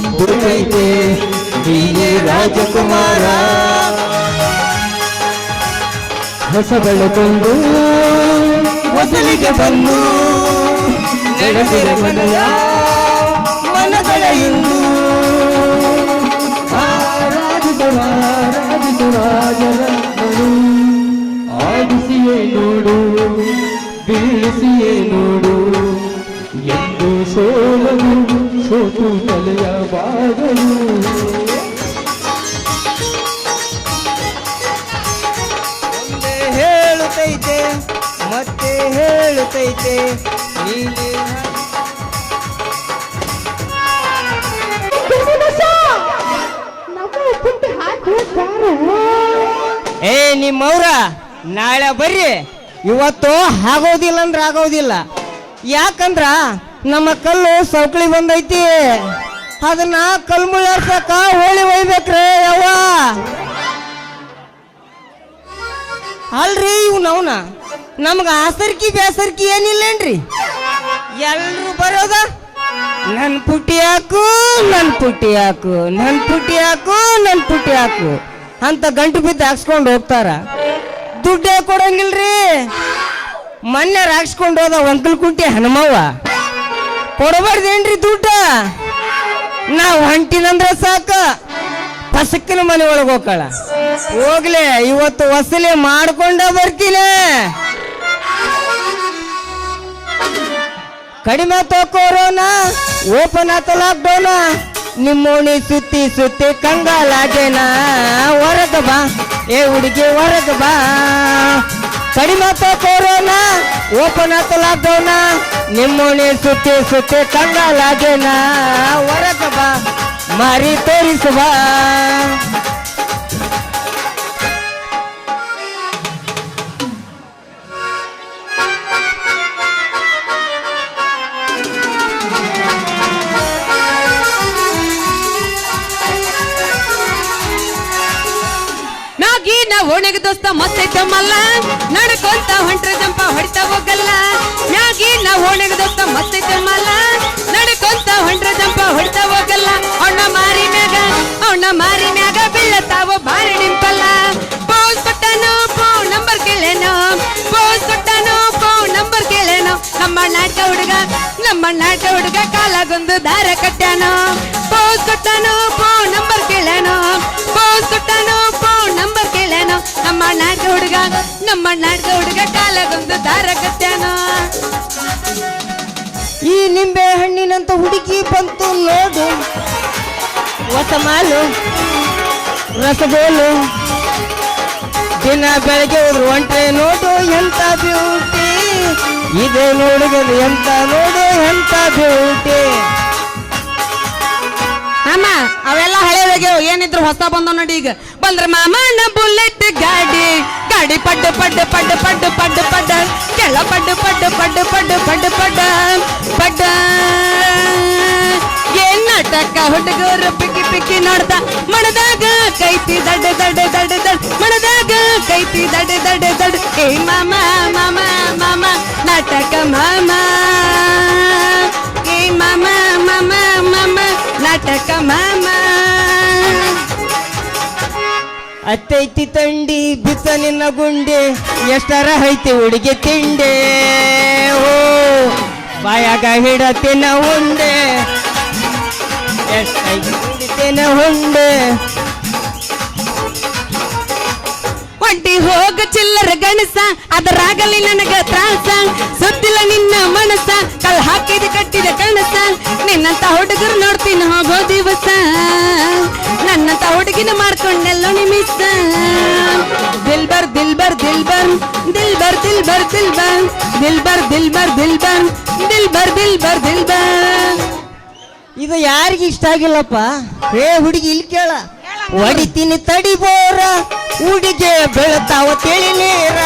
ಮುತ್ತೈತೆ ನೀನೇ ರಾಜಕುಮಾರ. ಹೊಸ ಬೆಳಕೊಂದು ಹೊಸಲಿಗೆ ಬಂದು ನಡೆಸಿರ ಮನದ ಮನಗಳ ಇಂದು ರಾಜರತ್ನನು ಆಡಿಸಿಯೇ ನೋಡು ಬೀಳಿಸಿಯೇ ನೋಡು ಎಂದು ಸೋಲನು ಸೋತು ತಲೆಯ ಬಾಗಲು. ಒಂದೇ ಹೇಳುತ್ತೈತೆ ಮತ್ತೆ ಹೇಳುತ್ತೈತೆ ನೀನೇ ಏ ನಿಮ್ಮವ್ರ ನಾಳೆ ಬರ್ರಿ. ಇವತ್ತು ಆಗೋದಿಲ್ಲ ಅಂದ್ರೆ ಆಗೋದಿಲ್ಲ. ಯಾಕಂದ್ರ ನಮ್ಮ ಕಲ್ಲು ಸೌಕಳಿ ಬಂದೈತಿ. ಅದನ್ನ ಕಲ್ಲು ಮುಳ್ಳಾರ್ಸಕ ಹೋಳಿ ಒಯ್ಬೇಕ್ರಿ ಯವ್ವ. ಅಲ್ರಿ ಇವ್ನವ್ನ ನಮ್ಗ ಆಸರ್ಕಿ ಬೇಸರ್ಕಿ ಏನಿಲ್ಲೇನ್ರಿ. ಎಲ್ರು ಬರೋದ ನನ್ ಪುಟ್ಟಿ ಹಾಕು ನನ್ ಪುಟ್ಟಿ ಹಾಕು ನನ್ ಪುಟ್ಟಿ ಹಾಕು ನನ್ ಪುಟ್ಟಿ ಹಾಕು ಅಂತ ಗಂಟು ಬಿದ್ದು ಹಾಕ್ಸ್ಕೊಂಡು ಹೋಗ್ತಾರ. ದುಡ್ಡೇ ಕೊಡಂಗಿಲ್ರಿ. ಮೊನ್ನೆ ಹಾಕ್ಸ್ಕೊಂಡು ಹೋದ ಒಂಕಲ್ ಕುಂಟಿ ಹನುಮವ್ವ ಕೊಡಬಾರ್ದೇನ್ರಿ ದುಡ್ಡ. ನಾವು ಹೊಂಟಿನಂದ್ರೆ ಸಾಕ ಪಸಕ್ಕಿನ ಮನೆ ಒಳಗೆ ಹೋಗ್ಕಳ. ಹೋಗ್ಲೆ ಇವತ್ತು ವಸೂಲಿ ಮಾಡ್ಕೊಂಡ ಬರ್ತೀನಿ. ಕಡಿಮೆ ಆತ ಕೊರೋನಾ, ಓಪನ್ ಆತ ಲಾಕ್ಡೌನ. ನಿಮ್ಮೋಣಿ ಸುತ್ತಿ ಸುತ್ತಿ ಕಂಗಾಲಾಗೇನ. ಹೊರಗ ಬಾ ಏ ಹುಡುಗಿ ಹೊರಗ ಬಾ. ಕಡಿಮೆ ಆತ ಕೊರೋನಾ, ಓಪನ್ ಆತ ಲಾಕ್ಡೌನ. ನಿಮ್ಮೋಣಿ ಸುತ್ತಿ ಸುತ್ತಿ ಕಂಗಾಲಾಗೇನ. ಹೊರಗ ಬಾ ಮಾರಿ ತೋರಿಸು ಬಾ. ಓಣೆಗೆ ದೋಸ್ತ ಮಸ್ತೈತ ಮಲ್ಲ ನಡ್ಕೊಂತ ಹೊಂಟ್ರ ಜಂಪ ಹೊಡಿತಾ ಹೋಗಲ್ಲ. ಮ್ಯಾಗಿ ನಾ ಓಣೆಗೆ ದೋಸ್ತ ಮಸ್ತೈತ ಮಲ್ಲ ನಡ್ಕೊಂತ ಹೊಂಟ್ರ ಜಂಪ ಹೊಡಿತಾ ಹೋಗಲ್ಲ. ಅವನ ಮಾರಿ ಮ್ಯಾಗ ಬೀಳತಾವ ಬಾರಿ ಡಿಂಪಲ್ಲ. ಪೋಸ್ ಕೊಟ್ಟನು ಪೋ ನಂಬರ್ ಕೇಳೇನೋ, ಪೋಸ್ ಕೊಟ್ಟನು ಪೋ ನಂಬರ್ ಕೇಳೇನೋ. ನಮ್ಮ ನಾಟ ಹುಡುಗ ಕಾಲಾಗೊಂದು ದಾರ ಕಟ್ಟ್ಯಾನೋ. ಪೋಸ್ ಕೊಟ್ಟನು ಪೋ ನಂಬರ್ ಕೇಳೇನೋ, ಪೋಸ್ ಕೊಟ್ಟನು ಪೋ ನಂಬರ್ ಕೇಳೇನೋ. ನಮ್ಮ ನಾಟ ಹುಡುಗ ಕಾಲಾಗೊಂದು ದಾರ ಕಟ್ಟ್ಯಾನೋ. ಈ ನಿಂಬೆ ಹಣ್ಣಿನಂತ ಹುಡುಗಿ ಬಂತು ನೋಡು. ಹೊಸ ಮಾಲು ರಸಗೋಲು ದಿನ ಬೆಳಗ್ಗೆ ಹೋದ್ರು ಹೊಂಟ್ರೆ ನೋಡು ಎಂತ ಬ್ಯೂಟಿ. ಇದೆ ನೋಡುಗದು ಎಂತ ನೋಡು ಎಂತ ಬ್ಯೂಟಿ. ಅಮ್ಮ ಅವೆಲ್ಲ ಹಳೆದಾಗ್ಯಾವ, ಏನಿದ್ರು ಹೊಸ ಬಂದವ ನೋಡಿ. ಈಗ ಬಂದ್ರ ಮಾಮಣ್ಣ ಬುಲೆಟ್ ಗಾಡಿ ಪಡ್ಡು ಪಡ್ಡು ಪಡ್ಡು ಪಡ್ಡು ಪಡ್ಡು ಪಡ್ಡ ಕೆಳ ಪಡ್ಡು ಪಡ್ಡು ಪಡ್ಡು ಪಡ್ಡು ಪಡ್ಡು ಪಡ್ಡ ಪಡ್ಡ. ಏನ್ ನಾಟಕ ಹುಡುಗರು ಪಿಕ್ಕಿ ಪಿಕ್ಕಿ ನೋಡ್ದ ಮಣದಾಗ ಕೈತಿ ದಡ್ಡ ದಡ್ಡ ದಡ್ಡ ದಡ್ ಮಣದಾಗ ಕೈತಿ ದಡ್ಡ ದಡ್ಡ ದಡ್. ಏ ಮಾಮ ಮಾಮ ಮಾಮ ನಾಟಕ ಮಾಮ. ಏ ಮಾಮ ಮಾಮ ಮಾಮ ನಾಟಕ ಮಾಮ. ಅತ್ತೈತಿ ತಂಡಿ ಬಿತ್ತ ನಿನ್ನ ಗುಂಡೆ ಎಷ್ಟರ ಐತಿ ಹುಡುಗಿ ತಿಂಡೆ. ಓ ಬಾಯಾಗ ಹಿಡತಿನ ಉಂಡೆ ಎಷ್ಟೈತಿ ಹಿಡಿತೇನ ಹುಂಡೆ. ಒಂಟಿ ಹೋಗ ಚಿಲ್ಲರ ಗಣಸ ಅದರಾಗಲಿ ನನಗ ತ್ರಾಸ. ಸುತ್ತಿಲ್ಲ ನಿನ್ನ ಮನಸ ಕಲ್ ಹಾಕಿದ ಕಟ್ಟಿದ ಕಣಸ. ನಿನ್ನಂತ ಹುಡುಗರು ನೋಡ್ತೀನಿ ಹೋಗೋ ದಿವಸ. ನನ್ನಂತ ಹುಡುಗಿನ ಮಾಡ್ಕೊಂಡೆಲ್ಲೋ ನಿಮಿಸ. ದಿಲ್ಬರ್ ದಿಲ್ಬರ್ ದಿಲ್ಬರ್ ದಿಲ್ಬರ್ ದಿಲ್ಬರ್ ದಿಲ್ಬರ್ ದಿಲ್ಬರ್ ದಿಲ್ಬರ್ ದಿಲ್ಬರ್ ದಿಲ್ಬರ್ ದಿಲ್ಬರ್ ದಿಲ್ಬರ್. ಇದು ಯಾರಿಗೆ ಇಷ್ಟ ಆಗಿಲ್ಲಪ್ಪ. ಏ ಹುಡುಗಿ ಇಲ್ಲಿ ಕೇಳ. ಹೊಡಿತೀನಿ ತಡಿ ಬೋರ ಹುಡುಗೆ ಬೆಳತಾವ ತಿಳಿ ನೀರ.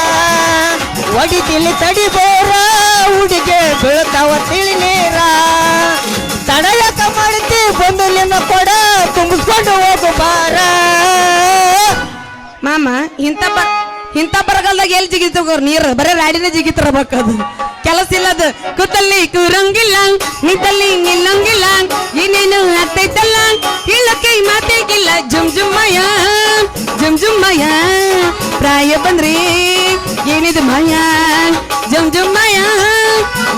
ಹೊಡಿತೀನಿ ತಡಿ ಬೋರ ಹುಡುಗೆ ಬೆಳತಾವ ತಿಳಿ ನೀರ. ತಡಯಕ ಮಾಡ್ತಿ ಬಂದು ನಿನ್ನ ಕೊಡ ತುಂಬಿಸ್ಕೊಂಡು ಹೋಗು ಬಾರ. ಮಾಮ ಇಂಥ ಬರಗಾಲದಾಗ ಎಲ್ಲಿ ಜಿಗಿತಗೋರ್ ನೀರು ಬರೇ ರಾಡಿನೇ ಜಿಗಿತಿರಬೇಕದು ಕೆಲಸ ಇಲ್ಲದ ಕೂತಲ್ಲಿ ಕೂರಂಗಿಲ್ಲ ನಿಂತಲ್ಲಿ ನಿಲ್ಲಂಗಿಲ್ಲ ಇನ್ನೇನು ಆಗ್ತೈತಲ್ಲ ಹೇಳಕ್ಕೆ ಮಾತೇಗಿಲ್ಲ ಜುಮ್ ಜುಮ್ಮಯ್ಯ ಜುಮ್ ಜುಮ್ಮಯ್ಯ ಪ್ರಾಯ ಬಂದ್ರಿ ಏನಿದು ಮಾಯ ಜುಮ್ ಜುಮ್ಮಯ್ಯ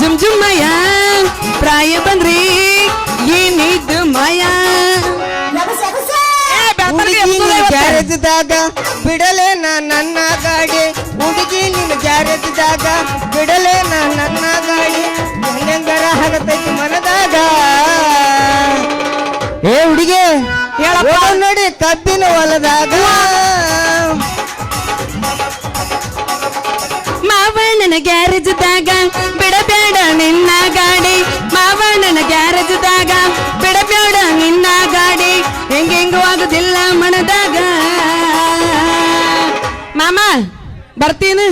ಜುಮ್ ಜುಮ್ಮಯ್ಯ ಪ್ರಾಯ ಬಂದ್ರಿ ಏನಿದು ಮಾಯ ಗ್ಯಾರೇಜ್ದಾಗ ಬಿಡಲೇನ ನನ್ನ ಗಾಡಿ ಹುಡುಗಿ ನಿನ್ನ ಗ್ಯಾರೇಜ್ದಾಗ ಬಿಡಲೇನ ನನ್ನ ಗಾಡಿ ಹೆಂಗರ ಆಗತೈತಿ ಮನದಾಗ ಏ ಹುಡುಗಿ ಹೇಳಪ್ಪ. ನೋಡಿ ಕಬ್ಬಿನ ಹೊಲದಾಗ ಮಾವಣ್ಣನ ಗ್ಯಾರೇಜ್ದಾಗ ಬಿಡಬೇಡ ನಿನ್ನ ಗಾಡಿ ಮಾವಣ್ಣನ ಗ್ಯಾರೇಜ್ದಾಗ ಬಿಡಬೇಡ ನಿನ್ನ ಗಾಡಿ ಹೆಂಗೆಂಗು ಆಗುದಿಲ್ಲ ಮನದಾಗ ಮಾಮ ಬರ್ತೀನಿ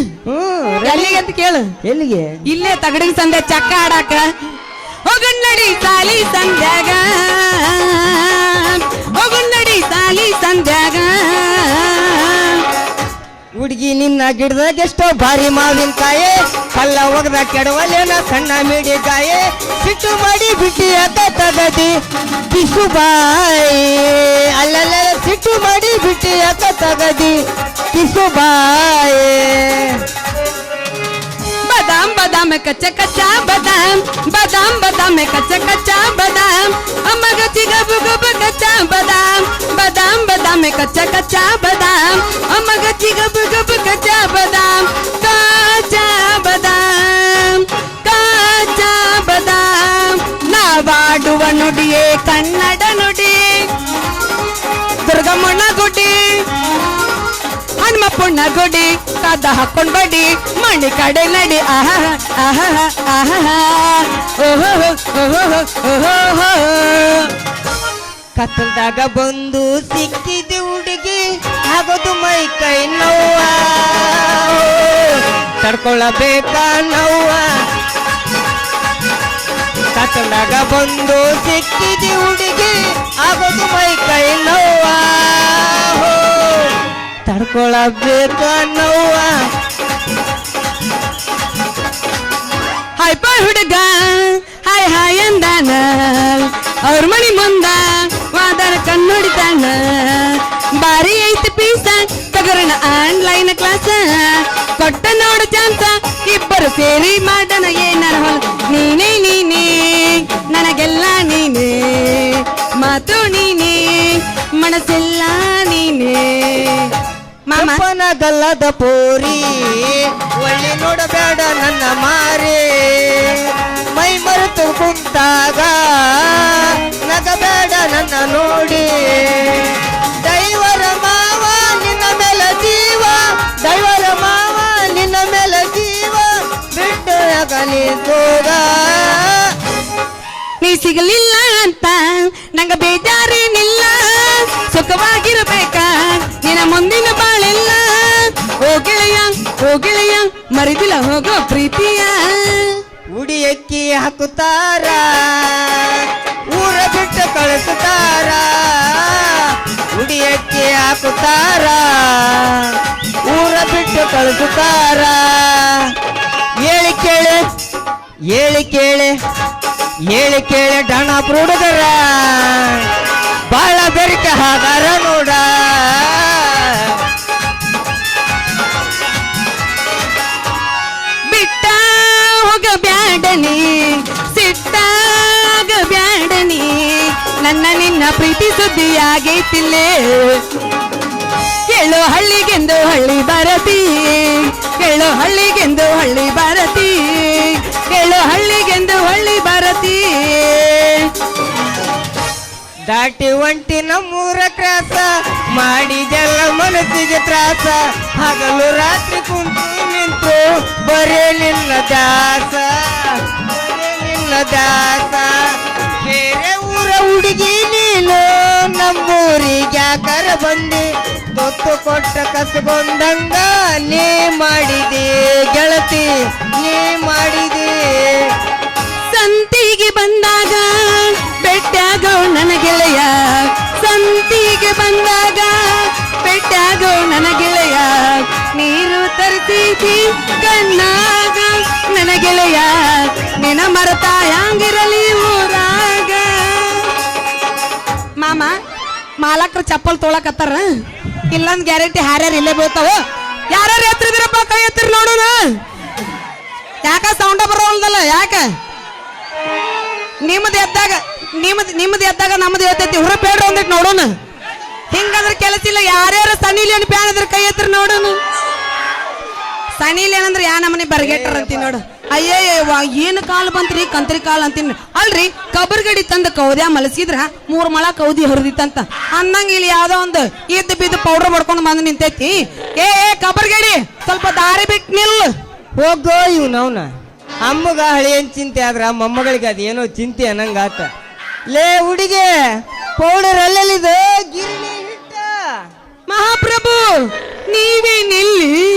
ಎಲ್ಲಿಗೆ ಅಂತ ಕೇಳು ಎಲ್ಲಿಗೆ ಇಲ್ಲೇ ತಗಡಿನ ಸಂದೆ ಚಕ್ಕ ಆಡಾಕ ಹೋಗಣ್ಣಡಿ ಸಾಲಿ ಸಂಧ್ಯಾಗ ಹೋಗಣ್ಣಡಿ ಸಾಲಿ ಸಂಧ್ಯಾಗ ಹುಡುಗಿ ನಿನ್ನ ಗಿಡದಾಗ ಎಷ್ಟೋ ಭಾರಿ ಮಾವಿನಕಾಯಿ ಕಲ್ಲ ಒಗದ ಕೆಡವಲೇನ ಸಣ್ಣ ಮಿಡಿಕಾಯಿ ಸಿಟ್ಟು ಮಾಡಿ ಬಿಟ್ಟಿ ಅಕ್ಕ ತಗದಿ ಕಿಸು ಬಾಯಿ ಅಲ್ಲಲ್ಲ ಸಿಟ್ಟು ಮಾಡಿ ಬಿಟ್ಟಿ ಅಕ್ಕ ತಗದಿ ಕಿಸು ಬಾಯಿ बादाम बादाम कच्चा कच्चा बादाम बादाम बादाम कच्चा कच्चा बादाम अमग चिगब गब कच्चा बादाम बादाम बादाम कच्चा कच्चा बादाम अमग चिगब गब कच्चा बादाम कच्चा बादाम कच्चा बादाम ನಾವಾಡುವ ನುಡಿಯೇ ಕನ್ನಡ ನುಡಿ ದುರ್ಗಮ್ಮನ ಗುಡಿ ಹನುಮಪ್ಪನ ಗುಡಿ ಕದ ಹಾಕೊಂಡ್ ಬಡಿ ಮಣಿ ಕಡೆ ನಡಿ ಆಹಾ ಆಹಾ ಆಹಾ ಓಹೋ ಓಹೋ ಓಹೋ ಕತ್ತಲ್ದಾಗ ಬಂದು ಸಿಕ್ಕಿದ ಹುಡುಗಿ ಆಗೋದು ಮೈ ಕೈ ನೋವ ತಡ್ಕೊಳ್ಳಬೇಕ ನೋವ ಕತ್ತಲ್ದಾಗ ಬಂದು ಸಿಕ್ಕಿದ ಹುಡುಗಿ ಆಗೋದು ಮೈ ಕೈ ನೋವ ತಡ್ಕೊಳ್ಳಬೇಕ ನೋವ ಹಾಯ್ ಪಾ ಹುಡುಗ ಹಾಯ್ ಹಾಯ್ ಅಂದಾನ ಅವ್ರ ಮನಿ ಮುಂದ ವಾದನ ಕಣ್ಣೊಡಿತಾನ ಬಾರಿ ಐತಿ ಪೀಸ ತಗರಣ ಆನ್ಲೈನ್ ಕ್ಲಾಸ ಕೊಟ್ಟ ನೋಡು ಚಾನ್ಸ ಇಬ್ಬರು ಸೇರಿ ಮಾಡನ ಏನಾರ ಹೊಲ ನೀನೇ ನೀನೇ ನನಗೆಲ್ಲ ನೀನೇ ಮಾತು ನೀನೇ ಮನಸ್ಸೆಲ್ಲ ನೀನೇ ಮಾಮ ಅಪ್ಪನ ಗಲ್ಲದ ಪೋರಿ ಒಳ್ಳೆ ನೋಡಬೇಡ ನನ್ನ ಮಾರಿ ಮೈ ಮರೆತು ಕುಂತಾಗ ನಗಬೇಡ ನನ್ನ ನೋಡಿ ದೈವರ ಮಾವ ನಿನ್ನ ಮೇಲೆ ಜೀವ ದೈವರ ಮಾವ ನಿನ್ನ ಮೇಲೆ ಜೀವ ಬಿಟ್ಟು ಅಗಲಿ ತೋಗ ನೀ ಸಿಗಲಿಲ್ಲ ಅಂತ ನಂಗ ಬೇಜಾರೇನಿಲ್ಲ ಸುಖವಾಗಿರ್ಬೇಕ ನಿನ್ನ ಮುಂದಿನ ಬಾಳೆಲ್ಲ ಓ ಗೆಳೆಯ ಮರಿದಿಲ್ಲ ಹೋಗೋ ಪ್ರೀತಿಯ ಉಡಿ ಅಕ್ಕಿ ಹಾಕುತ್ತಾರ ಊರ ಬಿಟ್ಟು ಕಳಿಸುತ್ತಾರ ಉಡಿ ಅಕ್ಕಿ ಹಾಕುತ್ತಾರ ಊರ ಬಿಟ್ಟು ಕಳಿಸುತ್ತಾರ ಹೇಳಿ ಕೇಳಿ ಹೇಳಿ ಕೇಳಿ ಹೇಳಿ ಕೇಳಿ ಡಣ ಹುಡುಗರ ಬಾಳ ಬೆರಿಕೆ ಹಾಗಾರ ನೋಡ ಬಿಟ್ಟ ಹೋಗ ಬ್ಯಾಡನಿ ಸಿಟ್ಟಾಗ ಬ್ಯಾಡನಿ ನನ್ನ ನಿನ್ನ ಪ್ರೀತಿ ಸುದ್ದಿ ಆಗೈತಿಲ್ಲೇ ಕೇಳೋ ಹಳ್ಳಿಗೆಂದು ಹಳ್ಳಿ ಬರತಿ ಕೇಳೋ ಹಳ್ಳಿಗೆಂದು ಹಳ್ಳಿ ಬರತಿ ಕೇಳೋ ಹಳ್ಳಿಗೆಂದು ಹಳ್ಳಿ ಬರತಿ ದಾಟಿ ಒಂಟಿ ನಮ್ಮೂರ ಕ್ರಾಸ ಮಾಡಿದೆಲ್ಲ ಮನಸ್ಸಿಗೆ ತ್ರಾಸ ಹಗಲು ರಾತ್ರಿ ಕುಂತು ನಿಂತು ಬರೇ ನಿನ್ನ ದಾಸ ಬರೇ ನಿನ್ನ ದಾಸ ಬೇರೆ ಊರ ಹುಡುಗಿ ನೀನು ನಮ್ಮೂರಿಗೆ ಯಾಕರ ಬಂದಿ ಗೊತ್ತು ಕೊಟ್ಟ ಕಸಗೊಂಡಂಗ ನೀ ಮಾಡಿದೆ ಗೆಳತಿ ನೀ ಮಾಡಿದೆ ಸಂತಿಗೆ ಬಂದಾಗ ಬೆಟ್ಟಾಗೋ ನನ್ನ ಗೆಳೆಯ ಸಂತಿಗೆ ಬಂದಾಗ ಬೆಟ್ಟಾಗೋ ನನ್ನ ಗೆಳೆಯ ನೀರು ಕಣ್ಣಾಗ ನನ್ನ ಗೆಳೆಯ ನಿನ್ನ ಮರತ ಹ್ಯಾಂಗಿರಲಿ ಊರಾಗ. ಮಾಮ ಮಾಲಕ್ರ ಚಪ್ಪಲ್ ತೊಳಕತ್ತಾರ, ಇಲ್ಲಂದ್ ಗ್ಯಾರಂಟಿ ಹಾರ್ಯಾರ ಇಲ್ಲೇ ಬೀಳ್ತಾವ. ಯಾರ್ಯಾರು ಎತ್ತಿದ್ರಪ್ಪ ಕೈ ಎತ್ತಿರಿ ನೋಡೋಣ. ಯಾಕ ಸೌಂಡ ಬರೋಲ್ದಲ್ಲ? ಯಾಕ ನಿಮ್ಮದು ಎದ್ದಾಗ ನಮ್ಮದು ಎತ್ತೈತಿ. ಹುರುಪ್ ಹೇಳ್ರಿ ಒಂದಿಟ್ಟು ನೋಡೋಣ. ಹಿಂಗಂದ್ರೆ ಕೆಲಸ ಇಲ್ಲ. ಯಾರ್ಯಾರು ಸನಿ ಲಿಯೋನ್ ಫ್ಯಾನ್ ಇದ್ರೆ ಕೈ ಎತ್ತಿರಿ ನೋಡೋಣ. ಸನಿ ಲಿಯೋನ್ ಅಂದ್ರೆ ಯಾ ನಮ್ಮನೆ ಬರ್ಗೆಟ್ಟಾರ ಅಂತೀನಿ ನೋಡು. ಅಯ್ಯೇ ಏನು ಕಾಲು ಬಂತ್ರಿ, ಕಂತ್ರಿ ಕಾಲು ಅಂತೀನಿ. ಅಲ್ರಿ ಕಬರ್ಗಡಿ ತಂದ ಕೌದ್ಯಾ ಮಲಸಿದ್ರ 3 ಮೊಳ ಕೌದಿ ಹರಿದಿತ್ತಂತ ಅನ್ನಂಗ ಇಲ್ಲಿ ಯಾವ್ದೋ ಒಂದು ಇದ್ದು ಬಿದ್ದು ಪೌಡರ್ ಮಾಡ್ಕೊಂಡು ಬಂದು ನಿಂತೈತಿ. ಏ ಕಬರ್ಗಡಿ ಸ್ವಲ್ಪ ದಾರಿ ಬಿಟ್ಟು ನಿಲ್ಲು. ಹೋಗೋ ಇವ್ನವ್ನ ಅಮ್ಮಗ ಹಳೆಯನ್ ಚಿಂತೆ ಆದ್ರ ಮೊಮ್ಮಗಳಿಗೆ ಅದೇನೋ ಚಿಂತೆ ಅನ್ನಂಗಾತ. ಲೇ ಹುಡುಗಿ ಪೌಡರ್ ಅಲ್ಲೆಲ್ಲಿದೆ? ಗಿರಣಿ ಹಿಟ್ಟ. ಮಹಾಪ್ರಭು ನೀವೇ ನಿಲ್ಲಿ.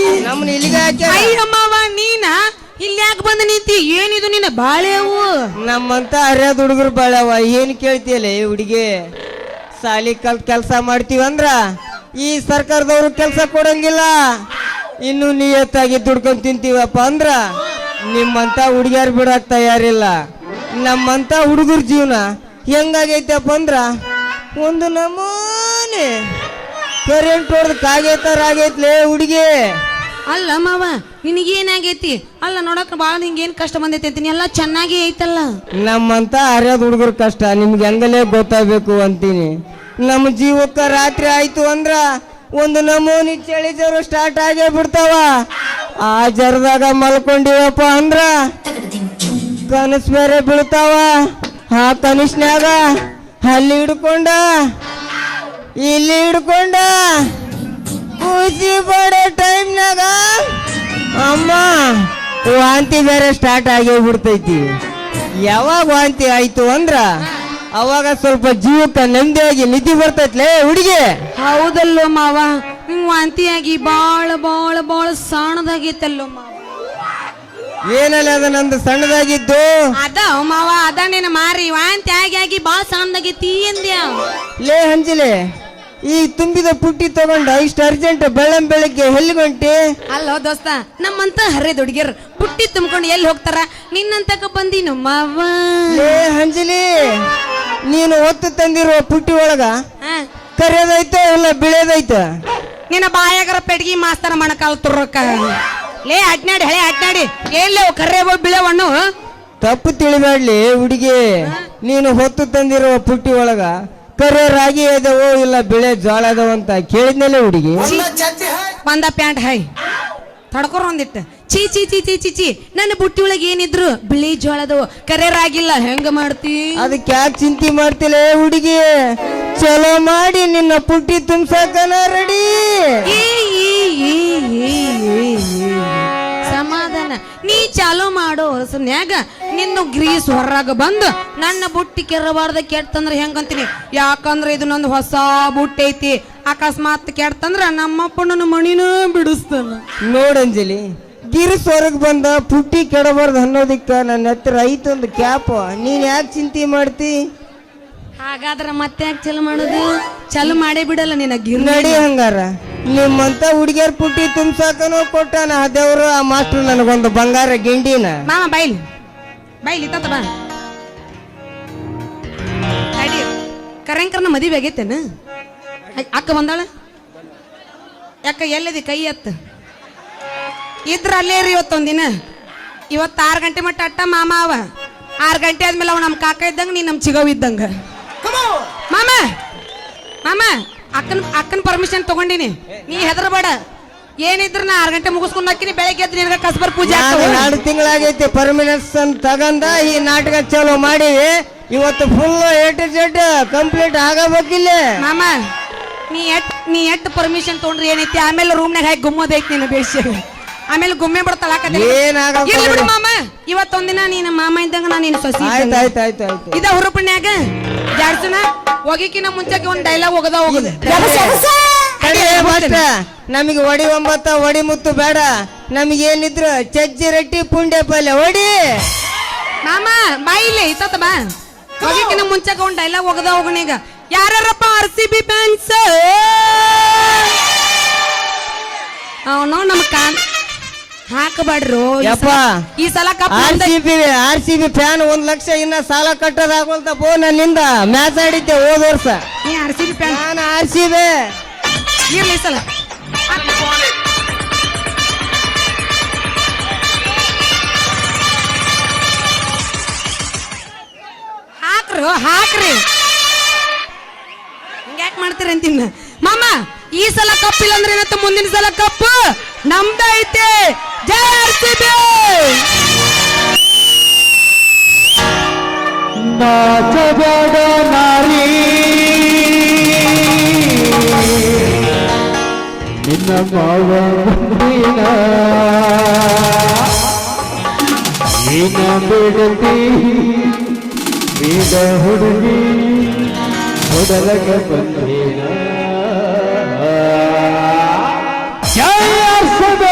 ನಮ್ಮನ್ನ ಇಲ್ಲಿಗೆ ಹಾಕ್ಯಾರ. ಅಯ್ಯಮ್ಮವ ನೀನ ಇಲ್ಲಿ ಯಾಕೆ ಬಂದು ನಿಂತಿ? ಏನಿದು ನಿನ್ನ ಬಾಳೆವು? ನಮ್ಮಂತ ಹರಿಯಾದ ಹುಡುಗರು ಬಾಳವ. ಏನ್ ಕೇಳ್ತಿಯಲ್ಲ ಹುಡುಗಿ? ಸಾಲಿ ಕೆಲಸ ಮಾಡ್ತೀವಂದ್ರ ಈ ಸರ್ಕಾರದವ್ರು ಕೆಲಸ ಕೊಡಂಗಿಲ್ಲ. ಇನ್ನು ನಿಯತ್ತಾಗಿ ದುಡ್ಕೊಂಡ್ ತಿಂತೀವಪ್ಪ ಅಂದ್ರ ನಿಮ್ಮಂತ ಹುಡುಗಿಯರ್ ಬಿಡಕ್ ತಯಾರಿಲ್ಲ. ನಮ್ಮಂತ ಹುಡುಗರ ಜೀವನ ಹೆಂಗಾಗೈತಪ್ಪ ಅಂದ್ರ ಒಂದು ನಮೂನೆ ಕರೆಂಟ್ ಹೊಡೆದ್ ಕಾಗೇತಾರ ಆಗೈತ್ಲೇ ಹುಡುಗಿ. ಅಲ್ಲ ಮಾವ ನಿನಗೇನಾಗೈತಿ? ಅಲ್ಲ ನೋಡಕ್ ಬಾಳ ನಿಂಗೇನ್ ಕಷ್ಟ ಬಂದೈತಿ ಅಂತೀನಿ. ಎಲ್ಲ ಚೆನ್ನಾಗಿ ಐತಲ್ಲ. ನಮ್ಮಂತ ಹರಿಯಾದ ಹುಡುಗರ ಕಷ್ಟ ನಿಮ್ಗೆ ಹೆಂಗಲೇ ಗೊತ್ತಾಗಬೇಕು ಅಂತೀನಿ. ನಮ್ಮ ಜೀವಕ್ಕ ರಾತ್ರಿ ಆಯ್ತು ಅಂದ್ರ ಒಂದು ನಮೂನಿ ಚಳಿ ಜ್ವರ ಸ್ಟಾರ್ಟ್ ಆಗೇ ಬಿಡ್ತಾವ. ಆ ಜ್ವರದಾಗ ಮಲ್ಕೊಂಡಿವಪ್ಪ ಅಂದ್ರ ಕನಸು ಬೇರೆ ಬೀಳ್ತಾವ. ಆ ಕನಸ್ನ್ಯಾಗ ಅಲ್ಲಿ ಹಿಡ್ಕೊಂಡ ಇಲ್ಲಿ ಹಿಡ್ಕೊಂಡ ಖುಷಿ ಪಡೋ ಟೈಮ್ನಾಗ ಅಮ್ಮ ವಾಂತಿ ಬೇರೆ ಸ್ಟಾರ್ಟ್ ಆಗೇ ಬಿಡ್ತೈತಿ. ಯಾವಾಗ ವಾಂತಿ ಆಯ್ತು ಅಂದ್ರ ಅವಾಗ ಸ್ವಲ್ಪ ಜೀವಕ್ಕ ನೆಮ್ಮದಿಯಾಗಿ ನಿದ್ದೆ ಬರ್ತೈತ್ಲೇ ಹುಡುಗಿ. ಹೌದಲ್ಲೋ ಮಾವ, ಹಿಂಗ್ ವಾಂತಿಯಾಗಿ ಬಾಳ ಬಾಳ ಬಾಳ ಸಣ್ಣದಾಗೈತಲ್ಲೋ ಮಾವ. ಏನಲ್ಲ ಅದ ನಂದು ಸಣ್ಣದಾಗಿದ್ದು? ಅದ ಮಾವ ಅದ ನಿನ್ನ ಮಾರಿ ವಾಂತಿ ಆಗಿ ಆಗಿ ಬಾಳ ಸಣ್ಣದಾಗೈತಿ ಅಂದ್ಯ. ಲೇ ಹಂಜಲೆ, ಈ ತುಂಬಿದ ಪುಟ್ಟಿ ತಗೊಂಡ ಇಷ್ಟು ಅರ್ಜೆಂಟ್ ಬೆಳಗ್ಗೆ ಎಲ್ಲಿಗೊಂಟಿ? ಅಲ್ಲೋ ದೋಸ್ತ, ನಮ್ಮಂತ ಹರಿದ ಹುಡುಗಿಯರ್ ಪುಟ್ಟಿ ತುಂಬ್ಕೊಂಡು ಎಲ್ಲಿ ಹೋಗ್ತಾರ? ನಿನ್ನಂತಕ ಬಂದಿನ ಮಾವ. ಲೇ ಹಂಜಲಿ, ನೀನು ಹೊತ್ತು ತಂದಿರುವ ಪುಟ್ಟಿ ಒಳಗ ಕರಿಯೋದೈತ ಇಲ್ಲ ಬಿಳಿಯೋದೈತ? ನಿನ್ನ ಬಾಯಾಗರ ಪೆಡ್ಗಿ ಮಾಸ್ತರ ಮಣಕಾಲ್ ತುರ್ರಕ್ಕ. ಲೇ ಅಡ್ನಾಡಿ ಹಳೆ ಅಡ್ನಾಡಿ ಎಲ್ಲೋ ಕರ್ರೇಬೋ ಬಿಳವಣ್ಣು. ತಪ್ಪು ತಿಳಿಬೇಡ್ಲಿ ಹುಡುಗಿ, ನೀನು ಹೊತ್ತು ತಂದಿರುವ ಪುಟ್ಟಿ ಒಳಗ ಕರೆ ರಾಗಿ ಇದಾವೋ ಇಲ್ಲ ಬಿಳೆ ಜೋಳ ಅದಾವ ಅಂತ ಕೇಳಿದ್ನಲ್ಲ ಹುಡುಗಿ. ಒಂದ ಪ್ಯಾಂಟ್ ಹೈ ತಡ್ಕೊರ್ ಒಂದಿಟ್ಟು. ಚೀ ಚೀ ಚೀ ಚೀ ಚೀ ಚಿ, ನನ್ನ ಬುಟ್ಟಿ ಒಳಗೆ ಏನಿದ್ರು ಬಿಳಿ ಜೋಳದವು, ಕರೆ ರಾಗಿಲ್ಲ. ಹೆಂಗ ಮಾಡ್ತಿ? ಅದಕ್ಕೆ ಯಾಕೆ ಚಿಂತೆ ಮಾಡ್ತಿಲ್ಲ ಹುಡುಗಿ? ಚಲೋ ಮಾಡಿ ನಿನ್ನ ಪುಟ್ಟಿ ತುಂಬಸಕನ ರೆಡಿ. ಸಮಾಧಾನ ನೀ ಚಾಲೂ ಮಾಡೋ ಹೊಸನ್ಯಾಗ ನಿನ್ನ ಗ್ರೀಸ್ ಹೊರಗ ಬಂದು ನನ್ನ ಬುಟ್ಟಿ ಕೆರಬಾರ್ದ ಕೆಟ್ಟಂದ್ರೆ ಹೆಂಗಂತೀನಿ. ಯಾಕಂದ್ರೆ ಇದು ನಂದು ಹೊಸ ಬುಟ್ಟಿ ಐತಿ. ಅಕಸ್ಮಾತ್ ಕೆಟ್ಟಂದ್ರ ನಮ್ಮಪ್ಪನ ಮಣಿನ ಬಿಡಿಸ್ತಾನ. ನೋಡಂಜಲಿ, ಗಿರಿಸ್ ಹೊರಗ್ ಬಂದ ಪುಟ್ಟಿ ಕೆಡಬಾರ್ದು ಅನ್ನೋದಿಕ್ಕ ನನ್ನ ಹತ್ರ ಐತೊಂದು ಕ್ಯಾಪ್. ನೀನ್ ಯಾಕೆ ಚಿಂತೆ ಮಾಡ್ತಿ? ಹಾಗಾದ್ರ ಮತ್ತೆ ಯಾಕೆ ಚಲು ಮಾಡೋದು? ಚಲು ಮಾಡೇ ಬಿಡಲ್ಲ ನಿನ್ನ ಗಿರ್. ನಡಿ ಹಂಗಾರ, ನಿಮ್ಮಂತ ಹುಡುಗಿಯರ್ ಪುಟ್ಟಿ ತುಂಬಸಾಕನೂ ಕೊಟ್ಟಾನ ಆ ದೇವ್ರು. ಆ ಮಾಸ್ಟರ್ ನನಗೊಂದು ಬಂಗಾರ ಗಿಂಡಿನ. ಮಾಮ ಬೈಲಿ ಬೈಲಿ ತತ್ತ ಬಾ. ಅಡಿ ಕರೆಂಕರ್ನ ಮದುವೆ ಆಗೈತೇನ? ಅಕ್ಕ ಬಂದಾಳ? ಯಾಕ ಎಲ್ಲದಿ ಕೈ ಎತ್ತ ಇದ್ರ ಅಲ್ಲೇ ರೀ. ಇವತ್ತೊಂದಿನ 6 ಗಂಟೆ ಮಟ್ಟ ಅಟ್ಟ ಮಾಮ ಅವ. 6 ಗಂಟೆ ಆದ್ಮೇಲೆ ಅವ ನಮ್ಮ ಕಾಕ ಇದ್ದಂಗ ನೀ ನಮ್ ಚಿಗವ್ ಇದ್ದಂಗ. ಮಾಮ ಮಾಮ ಅಕ್ಕನ ಪರ್ಮಿಷನ್ ತಗೊಂಡಿನಿ, ನೀ ಹೆದರ್ಬೇಡ. ಏನಿದ್ರು ನಾ 6 ಗಂಟೆ ಮುಗಿಸ್ಕೊಂಡ್ ಹಾಕಿನಿ. ಬೆಳಗ್ಗೆ ಎದ್ದು ನಿನಗ ಕಸ್ಬರ್ ಪೂಜೆ. 2 ತಿಂಗಳಾಗೈತಿ ಪರ್ಮಿಷನ್ ತಗಂದ ಈ ನಾಟಕ ಚಾಲೂ ಮಾಡಿ. ಇವತ್ತು full A to Z complete ಆಗಬೇಕಿಲ್ಲ. ಮಾಮ ನೀ ಎಟ್ ಪರ್ಮಿಷನ್ ತಗೊಂಡ್ರಿ ಏನೈತಿ? ಆಮೇಲೆ ರೂಮ್ನಾಗ ಹಾಕಿ ಗುಮ್ಮೋದೈತಿ ನಿನ್ನ ಬೇಷ. ಆಮೇಲೆ ಗುಮ್ಮೆ ಬಿಡ್ತಾಳ. ಮಾಮ ಇವತ್ತೊಂದಿನ ನೀನ ಮಾಮ ಇದ್ದಂಗ ನಾ ನೀನು ಸೊಸಿ. ಇದ ಹುರುಪಣ್ಯಾಗ ಜಾಡ್ಸನ ಹೋಗಿಕಿನ ಮುಂಚೆಗೆ ಒಂದ್ ಡೈಲಾಗ್ ಹೋಗದ ಹೋಗುದು. ನಮಗೆ ಒಡಿ 9 ಒಡಿ ಮುತ್ತು ಬೇಡ. ನಮಗೇನಿದ್ರು ಚಜ್ಜಿ ರೊಟ್ಟಿ ಪುಂಡೆ ಪಲ್ಯ ಒಡಿ. ಮಾಮ ಬಾಯಿಲೆ ಇತ್ತ ಬಾ. ಹೋಗಿಕಿನ ಮುಂಚೆಗೆ ಒಂದ್ ಡೈಲಾಗ್ ಹೋಗದ ಹೋಗೋಣ. ಈಗ ಯಾರಪ್ಪ RCB ಫ್ಯಾನ್ಸ್? ಅವನು ನಮ್ಮ ಹಾಕಬೇಡ್ರು ಯಪ್ಪ ಈ ಸಲ ಕಪ್ RCB ಫ್ಯಾನ್ 1 ಲಕ್ಷ ಇನ್ನ ಸಾಲ ಕಟ್ಟೋದಾಗೋಲ್ತಪ್ಪೋ ನನ್ನಿಂದ ಮ್ಯಾಚ್ ಆಡಿದ್ದೆ ಹೋದ ವರ್ಷ. ನೀ RCB ಫ್ಯಾನ್ ನಾನು RCB ಇರ್ಲಿ ಈ ಸಲ ಹಾಕ್ರಿ ಹಿಂಗ್ಯಾಕ್ ಮಾಡ್ತೀರಿ ಅಂತಿನ್ನ ಮಾಮ. ಈ ಸಲ ಕಪ್ ಇಲ್ಲ ಅಂದ್ರೆ ಏನತ್ತ ಮುಂದಿನ ಸಲ ಕಪ್ ನಮ್ದ ಐತೆ. ಜೈ RCB. ನಾಚಬೇಡ ನಾರಿ ನಿನ್ನ ಮಾವ ಬಂದಿನ ಏನ ಬಿಡತಿ ಬೀದ ಹುಡುಗಿ ಹೊಡಲಕ ಬಂದಿನ. ಜೈ RCB.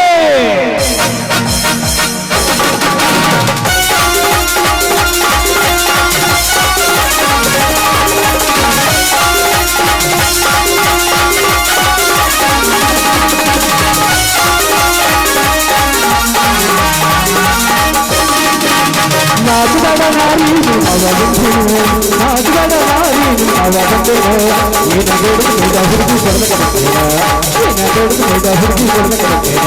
ನಾಚಬೇಡ ನಾರಿ ಮಾವ ಬಂದಿನ ನಾಚಬೇಡ ನಾರಿ ಮಾವ ಬಂದಿನ ಏನ ಬೇಡ ಹುಡುಗಿ ಹೊಡಲಕ ಬಂದಿನ ಏನ ಬೇಡ ಹುಡುಗಿ ಹೊಡಲಕ ಬಂದಿನ.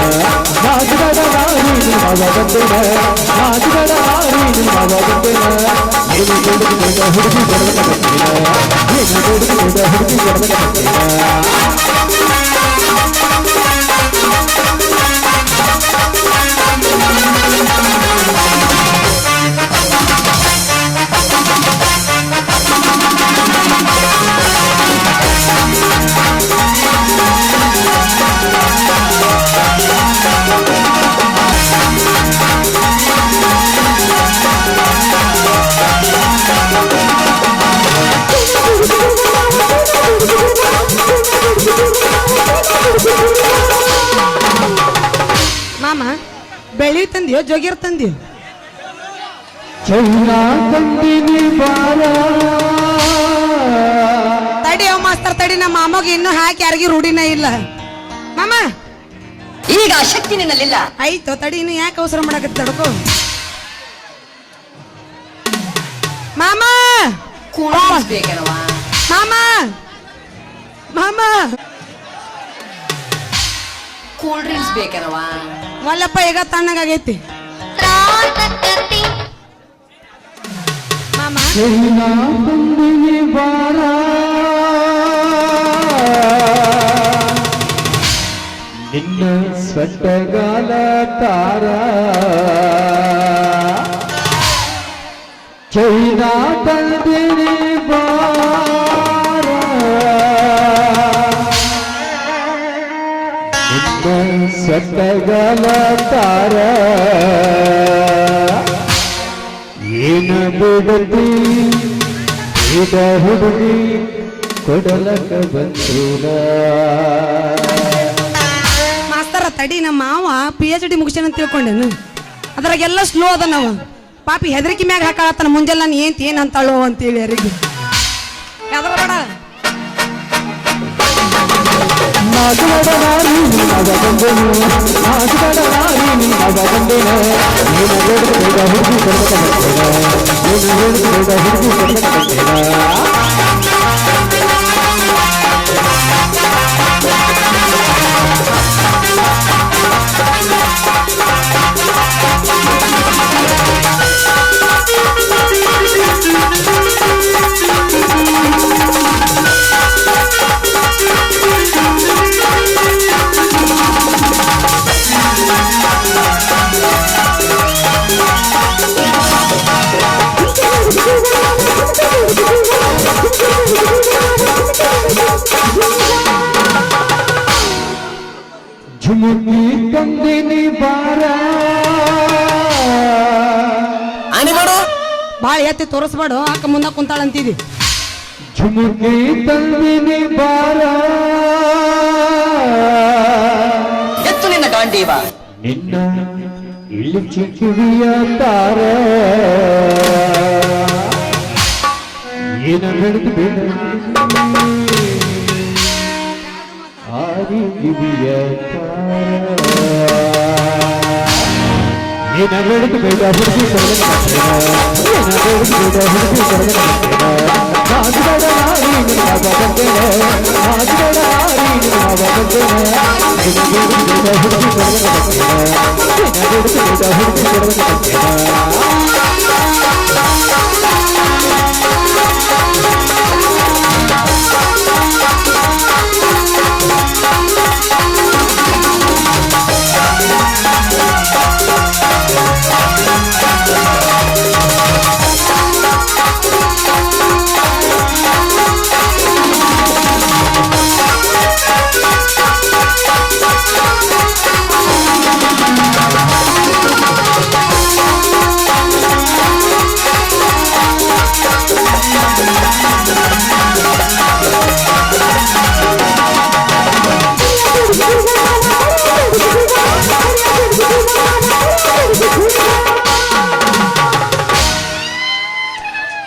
ನಾಚಬೇಡ ನಾರಿ ಮಾವ ಬಂದಿನ ನಾಚಬೇಡ ನಾರಿ ಮಾವ ಬಂದಿನ ಏನ ಬೇಡ ಹುಡುಗಿ ಹೊಡಲಕ ಬಂದಿನ ಏನ ಬೇಡ ಹುಡುಗಿ ಹೊಡಲಕ ಬಂದಿನ. ಮಾಮ ಬೆಳಿ ತಂದಿಯೋ ಜೋಗಿರ್ ತಂದಿಯೋ? ಚೈನಾ ತಂದಿನಿ ಬಾರ ತಡಿ ಅವ್ ಮಾಸ್ತರ್ ತಡಿ. ನಮ್ಮ ಮಾಮಗೆ ಇನ್ನೂ ಹಾಕಿ ಯಾರಿಗೂ ರೂಢಿನ ಇಲ್ಲ ಮಾಮ. ಈಗ ಆ ಶಕ್ತಿ ನಿನ್ನಲ್ಲಿಲ್ಲ. ಆಯ್ತು ತಡಿ, ಇನ್ನು ಯಾಕೆ ಅವಸರ ಮಾಡಕತ್ತ ತಡ್ಕೋ ಮಾಮ. ಬೇಕನವ ಮಾಮ ಮಾಮ ಕೂಲ್ ಡ್ರಿಂಕ್ಸ್ ಬೇಕನವ. ಒಲ್ಲಪ್ಪ ಈಗ ತಣ್ಣಗಾಗೈತಿ ಮಾಮ. ಚೈನಾ ತಂದಿನಿ ಬಾರ ನಿನ್ನ ಸಟ್ಟಗಾಲ ತಾರ ಚೈನಾ ತಂದಿನಿ ಬಾರ ನಿನ್ನ ಸಟ್ಟಗಾಲ ತಾರ ಏನ ಬಿಡತಿ ಬೀದ ಹುಡುಗಿ ಕೊಡಲಕ ಬಂದಿನ. ಮಾಸ್ತರ ತಡಿ, ನಮ್ಮ ಮಾವ PhD ಮುಗಿಸ್ಯಾನ ಅಂತ ತಿಳ್ಕೊಂಡೇನು. ಅದ್ರಾಗೆಲ್ಲ ಸ್ಲೋ ಅದ ನಾವು ಪಾಪಿ ಹೆದರಿಕೆ ಮ್ಯಾಗ ಹಾಕಾಳತ್ತಾನ ಮುಂಜಾನೆ ನಾನು ಏನ್ ಅಂತಾಳೋ ಅಂತೇಳಿ ಯಾರಿಗೆ ಹೆದರಬೇಡ. ನಾಚಬೇಡ ನಾರಿ ಮಾವ ಬಂದೆನು ನಾಚಬೇಡ ನಾರಿ ಮಾವ ಬಂದೆನ ಏನ ಬೇಡ ಹುಡುಗಿ ಕೊಡಲಕ ಬಂದೆನ ಏನ ಬೇಡ ಹುಡುಗಿ ಕೊಡಲಕ ಬಂದೆನ. ಝುಮುಕಿ ತಂದಿನಿ ಬಾರ ಆನಿ ಮಾಡು ಭಾಳ ಎತ್ತಿ ತೋರಿಸ್ಬೇಡು, ಅಕ್ಕ ಮುಂದ ಕುಂತಾಳಂತಿದಿ. ಝುಮುಕಿ ತಂದಿನಿ ಬಾರ ಎತ್ತು ನಿನ್ನ ಗಾಂಡೀವ. ನಿನ್ನ ಇಳಿಚಿ ಕಿವಿಯ ತಾರ ಏನ ನಡೆದು ಬೇಡ ಆರಿ ಕಿವಿಯ ತಾರ ಏನ ಬೇಡದು ಬೇಡ ಹುಡುಗಿ ಕೊಡದ ಏನ ಬೇಡದು ಬೇಡ ಹುಡುಗಿ ಕೊಡದ ನಾಚಬೇಡ ನಾರಿ ನಿನ್ನ ಬಂದೇನೆ ನಾಚಬೇಡ ನಾರಿ ನಿನ್ನ ಬಂದೇನೆ ಏನ ಬೇಡದು ಬೇಡ ಹುಡುಗಿ ಕೊಡದ ಏನ ಬೇಡದು ಬೇಡ ಹುಡುಗಿ ಕೊಡದ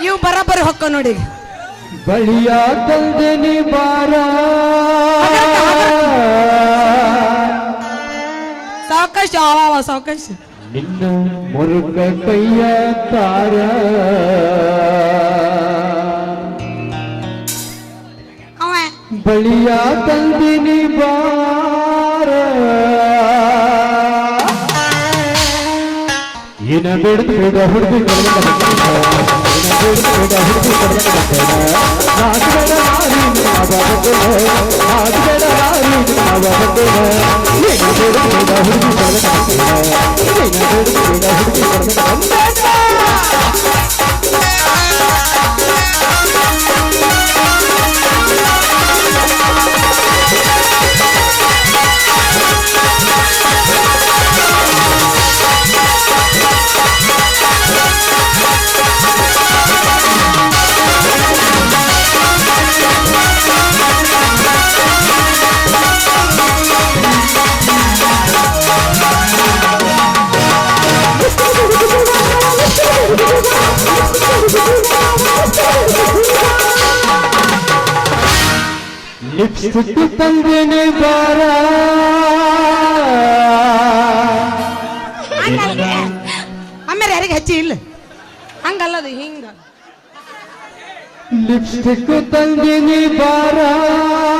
ಇವು ಬರಬರಿ ಹೊಕ್ಕ ನೋಡಿ ಬಳಿಯ ತಂದೆನಿ ಬಾರ ಸಾವಕಾಶ ಸಾವಕಾಶ ನಿನ್ನ ಮುರುಗ ಕೈಯ ತಾರ ಅವ ಬಳಿಯ ತಂದಿನಿ ಬಾರ ಏನ ಬೇಡದು ಬೇಡ ಹುಡುಗಿ ಕೊಡದ ಏನ ಬೇಡದು ಬೇಡ ಹುಡುಗಿ ಕೊಡದ ನಾಚಬೇಡ ನಾರಿ ನಿನ್ನ ಬಂದೇನೆ ನಾಚಬೇಡ ನಾರಿ ನಿನ್ನ ಬಂದೇನೆ ಏನ ಬೇಡದು ಬೇಡ ಹುಡುಗಿ ಕೊಡದ ಏನ ಬೇಡದು ಬೇಡ ಹುಡುಗಿ ಕೊಡದ ಲಿಪ್ಸ್ಟಿಕ್ ತಂದೇನೆ ಬಾರ ಆಮೇಲೆ ಯಾರಿಗೆ ಹಚ್ಚಿ ಇಲ್ಲ ಹಂಗಲ್ಲದು ಹಿಂಗ ಲಿಪ್ಸ್ಟಿಕ್ ತಂದೇನೆ ಬಾರ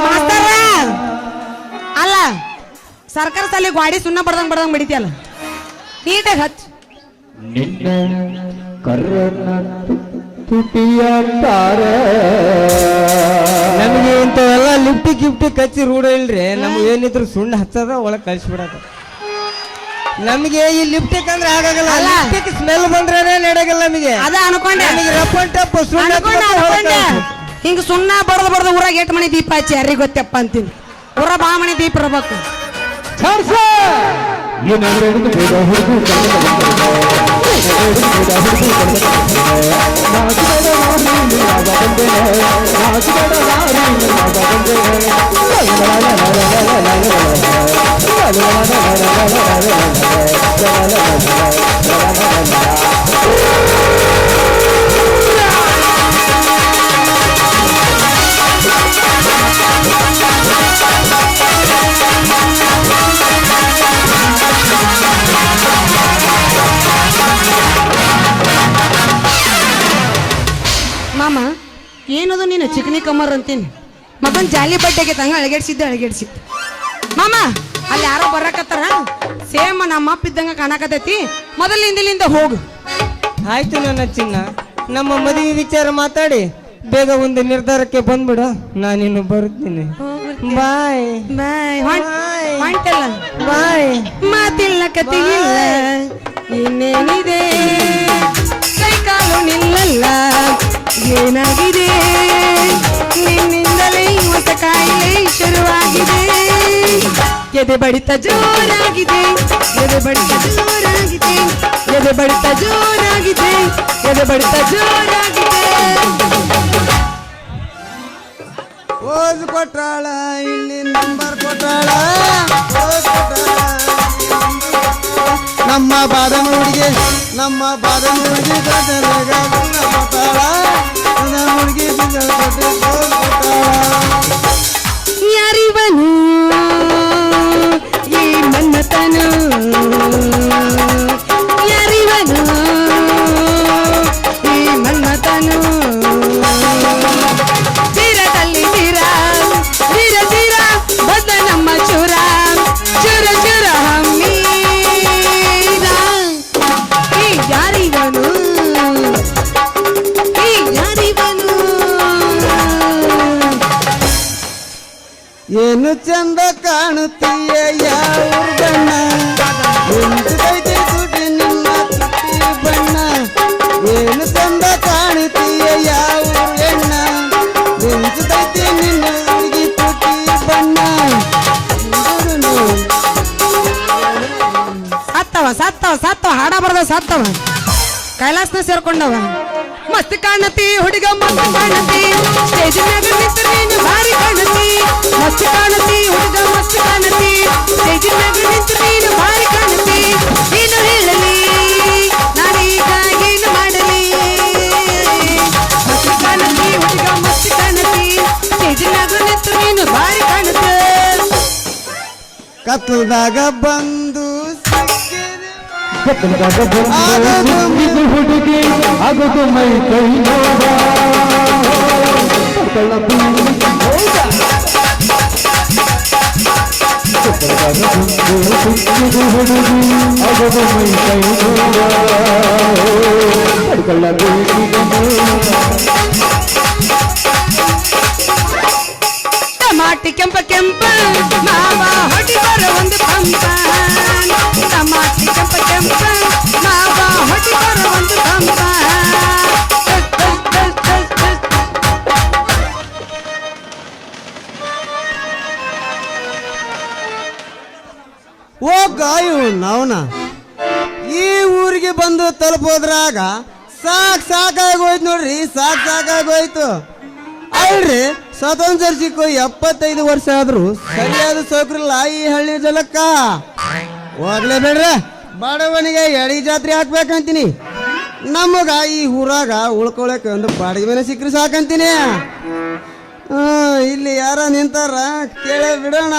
ಮಾಸ್ತರ ಅಲ್ಲ ಸರ್ಕಾರ ಸಾಲಿ ಗಾಡಿ ಸುಣ್ಣ ಬಡ್ದಂಗ್ ಬಿಡಿತಿಯಲ್ಲ ನೀಟಾಗಿ ಹಚ್ಚ ನಿನ್ನ ಕರ್ರನ ತುಟಿಯ ತಾರ ನಮಗೆ ಇಂಥವೆಲ್ಲ ಲಿಫ್ಟಿ ಕಚ್ಚಿ ರೂಢ ಇಲ್ರಿ ನಮ್ಗೆ ಏನಿದ್ರು ಸುಣ್ಣ ಹಚ್ಚದ ಒಳಗೆ ಕಳಿಸ್ಬಿಡಕ ನಮಗೆ ಈ ಲಿಫ್ಟಿಕ್ ಅಂದ್ರೆ ಆಗಾಗಲ್ಲ ಅಲ್ಲ. ಲಿಫ್ಟಿಕ್ ಸ್ಮೆಲ್ ಬಂದ್ರೆ ನಡೆಯಲ್ಲ ನಮಗೆ ಅದ ಅನ್ಕೊಂಡೆ ನಮಗೆ ರಫ್ ಅಂಡ್ ಟಫ್ ಸುಣ್ಣ ಅನ್ಕೊಂಡೆ ಹಿಂಗ ಸುಣ್ಣ ಬಡ್ದು ಊರಾಗ ಎಟ್ ಮನೆ ದೀಪ ಹಚ್ಚಿ ಯಾರಿಗೆ ಗೊತ್ತಪ್ಪ ಅಂತೀನಿ ಊರ ಬಾ ಮನೆ ದೀಪ ಇರ್ಬೇಕು ಏನ ಬೇಡದು ಬೇಡ ಹುಡುಗಿ ಕೊಡದ ನಾಚಬೇಡ ನಾರಿ ನಿನ್ನ ಬಂದೇನೆ ನಾಚಬೇಡ ನಾರಿ ನಿನ್ನ ಮಾಮ ಏನದು ನೀನು ಚಿಕನಿ ಕಮ್ಮರ್ ಅಂತೀನಿ ಮಗನ್ ಜಾಲಿ ಬಟ್ಟೆಗೆ ತಂಗ ಅಳಗೆಡ್ಸಿ ಮಾಮ ಅಲ್ಲಿ ಯಾರೋ ಬರಕತ್ತಾರ ಸೇಮ್ ನಮ್ಮ ಅಪ್ಪ ಇದ್ದಂಗ ಕಾಣಕತೈತಿ ಮೊದಲಿಂದಲಿಂದ ಹೋಗು ಆಯ್ತು ನನ್ನ ಚಿನ್ನ ನಮ್ಮ ಮದುವೆ ವಿಚಾರ ಮಾತಾಡಿ ಬೇಗ ಒಂದು ನಿರ್ಧಾರಕ್ಕೆ ಬಂದ್ಬಿಡು ನಾನಿನ್ನು ಬರುತ್ತೀನಿ ಬಾಯ್ ಬಾಯ್ Bye. ಹೊಂಟಲ್ಲ ಬಾಯ್ ಮಾತಿಲ್ಲ ಕತಿಯಿಲ್ಲ ಇನ್ನೇನಿದೆ ಕೈ ಕಾಲು ನಿಲ್ಲಲ್ಲ ಏನಾಗಿದೆ ನಿನ್ನಿಂದಲೇ ಹೊಸ ಕಾಯಿಲೆ ಶುರುವಾಗಿದೆ ಎದೆ ಬಡಿತ ಜೋರಾಗಿದೆ ಎದೆ ಬಡಿತ ಜೋರಾಗಿದೆ ಎದೆ ಬಡಿತ ಜೋರಾಗಿದೆ ಎದೆ ಬಡಿತ ಜೋರಾಗಿದೆ ಓದ್ ಕೊಟ್ಟಾಳ ಇಲ್ಲಿ ನಂಬರ್ ಕೊಟ್ಟಾಳ ನಮ್ಮ ಬಾದಮ ಹುಡುಗಿ ಕೊಟ್ಟಾಳ ಹುಡುಗಿ ಯಾರಿವನು ಈ ಮನ್ನತನು ಏನು ಚಂದ ಕಾಣುತ್ತೀಯ ಯಾವ ಬಣ್ಣ ಎಂತೈತಿ ತುಟಿ ನಿನ್ನ ತುಟಿ ಬಣ್ಣ ಏನು ಚಂದ ಕಾಣುತ್ತೀಯ ಯಾವ ಎಣ್ಣ ಎಂತೈತಿ ನಿನ್ನ ಹುಡುಗಿ ತುಟಿ ಬಣ್ಣ ಸತ್ತವ ಹಾಡ ಬರ್ದ ಸತ್ತವ ಕೈಲಾಸನ ಸೇರ್ಕೊಂಡವ ಮಸ್ತ್ ಕಾಣತಿ ಹುಡುಗ ಮಸ್ತ್ ಕಾಣತಿ ಸ್ಟೇಜ್ ಮ್ಯಾಗ ನಿಂತ ನೀನು ಭಾರಿ ಕಾಣತಿ ಮಸ್ತ್ ಕಾಣತಿ ಹುಡುಗ ಮಸ್ತ್ ಕಾಣತಿ ಸ್ಟೇಜ್ ಮ್ಯಾಗ ನಿಂತ ನೀನು ಭಾರಿ ಕಾಣತಿ ಏನು ಹೇಳಲಿ ನಾನೀಗ ಏನು ಮಾಡಲಿ ಮಸ್ತ್ ಕಾಣತಿ ಹುಡುಗ ಮಸ್ತ್ ಕಾಣತಿ ಸ್ಟೇಜ್ ಮ್ಯಾಗ ನಿಂತ ನೀನು ಭಾರಿ ಕಾಣತಿ ಕತ್ತಲ್ದಾಗ ಬಂದು ಇದು ಹುಡುಗಿ ಆಗದು ಮೈ ಕೈ ನೋಡ ಹುಡುಗಿ ಆಗದು ಮೈ ಕೈ ಟಮಾಟಿ ಕೆಂಪ ಕೆಂಪ ಮಾವ ಹೊಡಿ ಬರ ಒಂದು ಪಂಪ ಟಮಾಟಿ ಕೆಂಪ ಕೆಂಪ ಮಾವ ಹೊಡಿ ಬರ ಒಂದು ಪಂಪ ಓ ಗಾಯು ನಾವ್ನ ಈ ಊರಿಗೆ ಬಂದು ತಲುಪೋದ್ರಾಗ ಸಾಕಾಗೋಯ್ತು ನೋಡ್ರಿ ಸಾಕಾಗೋಯ್ತು ಅಲ್ರಿ ಸ್ವಾತಂತ್ರ್ಯ ಸಿಕ್ಕು 75 ವರ್ಷ ಆದ್ರೂ ಸರಿಯಾದ ಸೌಕರ್ಯ ಈ ಹಳ್ಳಿ ಜಲಕ್ಕ ಹೋಗ್ಲೇಬೇಡ್ರೆ ಬಡವನಿಗೆ ಎಡಿ ಜಾತ್ರೆ ಹಾಕ್ಬೇಕಂತೀನಿ ನಮಗ ಈ ಊರಾಗ ಉಳ್ಕೊಳಕ್ಕೆ ಒಂದು ಬಾಡಿಗೆ ಮನೆ ಸಿಕ್ಕರೆ ಸಾಕಂತೀನಿ ಇಲ್ಲಿ ಯಾರ ನಿಂತಾರ ಕೇಳೇ ಬಿಡೋಣ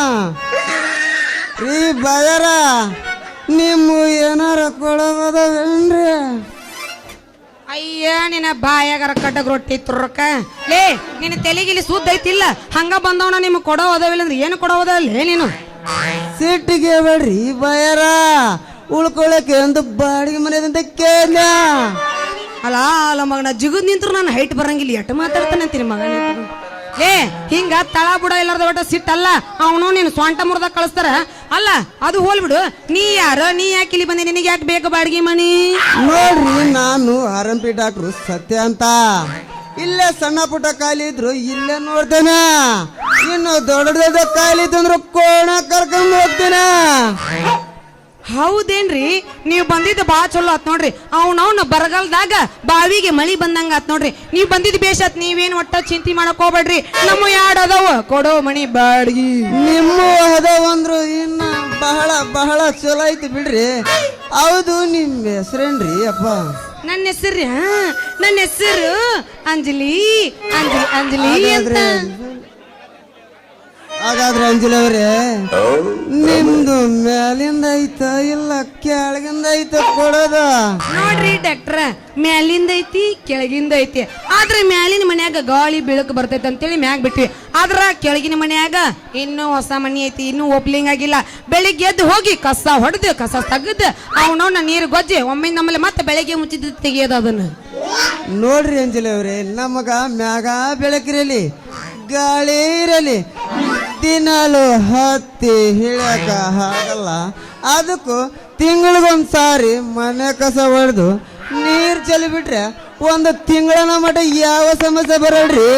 ರೀ ಬಾಯಾರ ನಿಮ್ಮ ಏನಾರ ಕೊಡೋದವೇನ್ರಿ ಅಯ್ಯ ನಿನ್ನ ಬಾಯಾಗರ ಕಡ್ಡಗ್ ರೊಟ್ಟಿ ತುರ್ರಕ್ಕ ಲೇ ನಿನ್ನ ತೆಲಿಗಿಲಿ ಸುದ್ದ ಐತಿಲ್ಲ ಹಂಗ ಬಂದವನ ನಿಮ್ಗೆ ಕೊಡೋ ಓದವಿಲ್ಲ ಅಂದ್ರೆ ಏನು ಕೊಡೋ ಓದಲ್ಲ ನೀನು ಸಿಟ್ಟಿಗೆ ಬೇಡ್ರಿ ಬಾಯಾರ ಉಳ್ಕೊಳಕ್ಕೆ ಒಂದು ಬಾಡಿಗೆ ಮನೆದಂತ ಕೇಳ ಅಲ್ಲ ಮಗನ ಜಿಗುದ್ ನಿಂತ್ರು ನಾನು ಹೈಟ್ ಬರಂಗಿಲ್ಲ ಎಟ್ಟು ಮಾತಾಡ್ತಾನೆ ಅಂತೀನಿ ಮಗನ ಏ ಹಿಂಗ ತಳ ಬುಡ ಇಲ್ಲಾರ್ದ ಒಟ್ಟ ಸಿಟ್ಟಲ್ಲ ಅವನು ನೀನು ಸ್ವಂಟ ಮುರ್ದಾಗ ಕಳಿಸ್ತಾರ ಅಲ್ಲ ಅದು ಹೋಲ್ಬಿಡು ನೀ ಯಾರ ನೀ ಯಾಕೆ ಇಲ್ಲಿ ಬಂದಿ ನಿನಗೆ ಯಾಕೆ ಬೇಕು ಬಾಡಿಗೆ ಮನಿ ನೋಡ್ರಿ ನಾನು ಆರಂಪಿ ಡಾಕ್ಟ್ರು ಸತ್ಯ ಅಂತ ಇಲ್ಲೇ ಸಣ್ಣ ಪುಟ್ಟ ಕಾಯಿಲೆ ಇದ್ರು ಇಲ್ಲೇ ನೋಡ್ತೇನೆ ಇನ್ನು ದೊಡ್ಡ ಕಾಯಿಲೆ ಇತ್ತು ಅಂದ್ರೆ ಕೋಣ ಕರ್ಕೊಂಡು ಹೋಗ್ತೇನೆ ಹೌದೇನ್ರಿ ನೀವು ಬಂದಿದ್ದು ಬಾ ಚಲೋ ಆತ್ ನೋಡ್ರಿ ಅವ್ನವ್ನ ಬರಗಾಲದಾಗ ಬಾವಿಗೆ ಮಳಿ ಬಂದಂಗ ಆತ್ ನೋಡ್ರಿ ನೀವ್ ಬಂದಿದ್ ಬೇಷ್ ಆತ್ ನೀವೇನ್ ಒಟ್ಟ ಚಿಂತೆ ಮಾಡಕ್ ಹೋಗ್ಬೇಡ್ರಿ ನಮ್ಮ ಯಾಡ್ ಅದಾವ ಕೊಡೋ ಮಣಿ ಬಾಡ್ಗಿ ನಿಮ್ಮ ಅದಾವಂದ್ರು ಇನ್ನ ಬಹಳ ಬಹಳ ಚಲೋ ಐತಿ ಬಿಡ್ರಿ ಹೌದು ನಿಮ್ ಹೆಸರೇನ್ರಿ ಅಪ್ಪ ನನ್ನ ಹೆಸರು ನನ್ನ ಹೆಸರು ಅಂಜಲಿ ಅಂಜಲಿ ಅಂಜಲಿ ಅಂತ ಹಾಗಾದ್ರೆ ಅಂಜಲಿ ಅವ್ರೆ ನಿಮ್ದು ಮೇಲಿಂದ ಐತ ಇಲ್ಲ ಕೆಳಗಿಂದ ಐತ ಕೊಡೋದ ನೋಡ್ರಿ ಡಾಕ್ಟ್ರ ಮ್ಯಾಲಿಂದ ಐತಿ ಕೆಳಗಿಂದ ಐತಿ ಆದ್ರೆ ಮ್ಯಾಲಿನ ಮನ್ಯಾಗ ಗಾಳಿ ಬೆಳಕು ಬರ್ತೈತಿ ಅಂತೇಳಿ ಮ್ಯಾಗ ಬಿಟ್ವಿ ಆದ್ರ ಕೆಳಗಿನ ಮನ್ಯಾಗ ಇನ್ನೂ ಹೊಸ ಮನಿ ಐತಿ ಇನ್ನೂ ಓಪ್ಲಿಂಗ್ ಆಗಿಲ್ಲ ಬೆಳಿಗ್ಗೆ ಎದ್ದು ಹೋಗಿ ಕಸ ಹೊಡೆದು ಕಸ ತೆಗೆದು ಅವನವನ್ನ ನೀರು ಗೊಜ್ಜಿ ಒಮ್ಮೆ ನಮ್ಮಲ್ಲಿ ಮತ್ತೆ ಬೆಳಗ್ಗೆ ಮುಚ್ಚಿದ ತೆಗಿಯೋದು ಅದನ್ನ ನೋಡ್ರಿ ಅಂಜಲಿ ಅವ್ರೆ ನಮಗ ಮ್ಯಾಗ ಬೆಳಕಿರಲಿ ಗಾಳಿ ಇರಲಿ ದಿನಾಲು ಹತ್ತಿ ಹಿಳಕ ಆಗಲ್ಲ ಅದಕ್ಕೂ ತಿಂಗಳಿಗೊಂದ್ಸಾರಿ ಮನೆ ಕಸ ಹೊಡೆದು ನೀರ್ ಚೆಲ್ಲಿ ಬಿಟ್ರೆ ಒಂದು ತಿಂಗಳನ ಮಟ ಯಾವ ಸಮಸ್ಯೆ ಬರಲ್ರಿ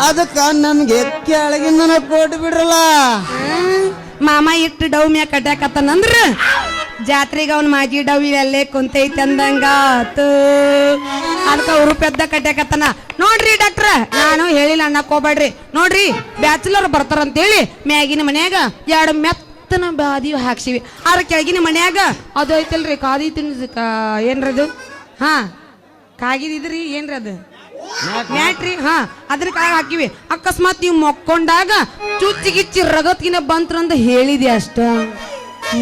ಅದಕ್ಕ ನಮ್ಗೆ ಕೆಳಗಿಂದ ಕೊಟ್ಟು ಬಿಡ್ರಲ್ಲ ಮಾಮ ಇಟ್ಟು ಡವ್ ಮ್ಯಾಗ ಕಟ್ಟಾಕತ್ತನಂದ್ರ ಜಾತ್ರೆಗೆ ಅವ್ನ ಮಾಜಿ ಡವ್ ಅಲ್ಲೇ ಕುಂತೈತಿ ಅಂದಂಗ ಅದಕ್ಕ ಅವ್ರು ಪೆದ್ದ ಕಟ್ಟಾಕತ್ತನ ನೋಡ್ರಿ ಡಾಕ್ಟ್ರ ನಾನು ಹೇಳಿಲ್ಲ ಅನ್ನಕ್ ಹೋಗ್ಬೇಡ್ರಿ ನೋಡ್ರಿ ಬ್ಯಾಚುಲರ್ ಬರ್ತಾರಂತೇಳಿ ಮ್ಯಾಗಿನ ಮನ್ಯಾಗ 2 ಮೆತ್ತನ ಬಾದಿ ಹಾಕ್ಸಿವಿ ಆದ್ರ ಕೆಳಗಿನ ಮನ್ಯಾಗ ಅದು ಐತಲ್ರಿ ಕಾದಿ ತಿನ್ಸ ಏನ್ರದು ಹಾ ಕಾಗಿದಿದ್ರಿ ಏನ್ರಿ ಅದು ಮ್ಯಾಟ್ರಿ ಹಾ ಅದ್ರ ಕಾಗ ಹಾಕಿವಿ ಅಕಸ್ಮಾತ್ ನೀವು ಮೊಕ್ಕೊಂಡಾಗ ಚುಚ್ಚಿಗಿಚ್ಚಿ ರಗತ್ಗಿನ ಬಂತ್ರಂತ ಹೇಳಿದೆ ಅಷ್ಟ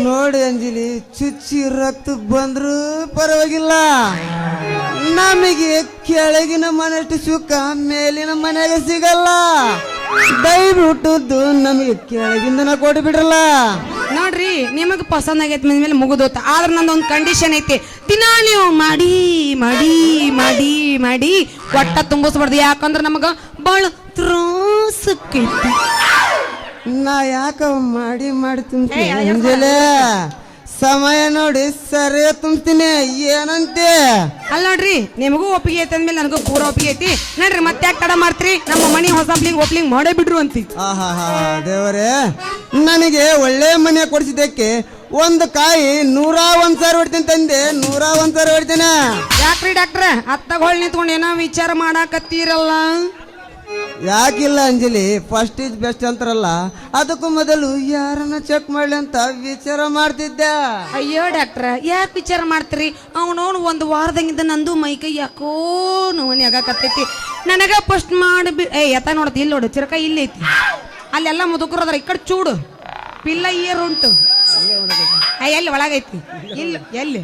ನೋಡಿ ಅಂಜಲಿ ಚುಚ್ಚಿ ರಕ್ತ ಬಂದ್ರು ಪರವಾಗಿಲ್ಲ ನಮಗೆ ಕೆಳಗಿನ ಮನೆಯಷ್ಟು ಸುಖ ಮೇಲಿನ ಮನೆಗೆ ಸಿಗಲ್ಲ ದಯವಿಟ್ಟು ನಮಗೆ ಕೆಳಗಿಂದನ ಕೊಟ್ಟು ಬಿಡ್ರಲ್ಲ ನೋಡ್ರಿ ನಿಮಗ್ ಪಸಂದ್ ಆಗೈತಿ ಮೇಲೆ ಮುಗಿದೋತ ಆದ್ರ ನಂದೊಂದು ಕಂಡೀಷನ್ ಐತಿ ದಿನಾ ನೀವು ಮಾಡಿ ಮಾಡಿ ಮಾಡಿ ಮಾಡಿ ಒಟ್ಟ ತುಂಬಿಸ್ಬಾರ್ದು ಯಾಕಂದ್ರ ನಮಗ ಬಾಳ ತ್ರಾಸಕ್ಕೈತಿ ನಾ ಯಾಕ ಮಾಡಿ ತುಂಬ್ತೀನಿ ಅಂಜಲೆ ಸಮಯ ನೋಡಿ ಸರಿ ತುಂಬ್ತೀನಿ ಏನಂತೆ ಅಲ್ಲ ನೋಡ್ರಿ ನಿಮಗೂ ಒಪ್ಪಿಗೆ ಐತಿ ಅಂದ್ಮೇಲೆ ನನಗೂ ಪೂರ ಒಪ್ಪಿಗೆ ಐತಿ ನೋಡ್ರಿ ಮತ್ತೆ ಯಾಕೆ ತಡ ಮಾಡ್ತೀರಿ ನಮ್ಮ ಮನಿ ಹೊಸ ಓಪ್ಲಿಂಗ್ ಮಾಡೇ ಬಿಡ್ರು ಅಂತಿ ಆಹಾ ದೇವರೇ ನನಗೆ ಒಳ್ಳೆ ಮನೆ ಕೊಡಿಸಿದ್ದಕ್ಕೆ ಒಂದು ಕಾಯಿ 101 ಸಾವಿರ ಹೊಡ್ತೀನಿ ತಂದೆ 101 ಸಾವಿರ ಹೊಡ್ತೀನಿ ಯಾಕ್ರಿ ಡಾಕ್ಟ್ರ ಅತ್ತಾಗ ಹೊಳ್ ನಿಂತ್ಕೊಂಡು ಏನೋ ವಿಚಾರ ಮಾಡಾಕತ್ತೀರಲ್ಲ ಯಾಕಿಲ್ಲ ಅಂಜಲಿ ಫಸ್ಟ್ ಈಸ್ ಬೆಸ್ಟ್ ಅಂತಾರಲ್ಲ ಅದಕ್ಕೂ ಮೊದಲು ಯಾರನ್ನ ಚೆಕ್ ಮಾಡ್ಲಿ ಅಂತ ವಿಚಾರ ಮಾಡ್ತಿದ್ದೆ ಅಯ್ಯೋ ಡಾಕ್ಟ್ರ ಯಾಕೆ ವಿಚಾರ ಮಾಡ್ತೀರಿ ಅವನವನು ಒಂದು ವಾರದಂಗಿದ್ದ ನಂದು ಮೈಕೈ ಯಾಕೋ ನೋವನಿ ಆಗಾಕತ್ತೈತಿ ನನಗ ಫಸ್ಟ್ ಮಾಡಿ ಎತ್ತ ನೋಡತ್ ಇಲ್ಲಿ ನೋಡು ಚಿರಕ ಇಲ್ಲಿ ಐತಿ ಅಲ್ಲೆಲ್ಲ ಮುದುಕರದ್ರ ಈ ಕಡೆ ಚೂಡು ಪಿಲ್ಲ ಇಯರ್ ಉಂಟು ಎಲ್ಲಿ ಒಳಗೈತಿ ಇಲ್ಲ ಎಲ್ಲಿ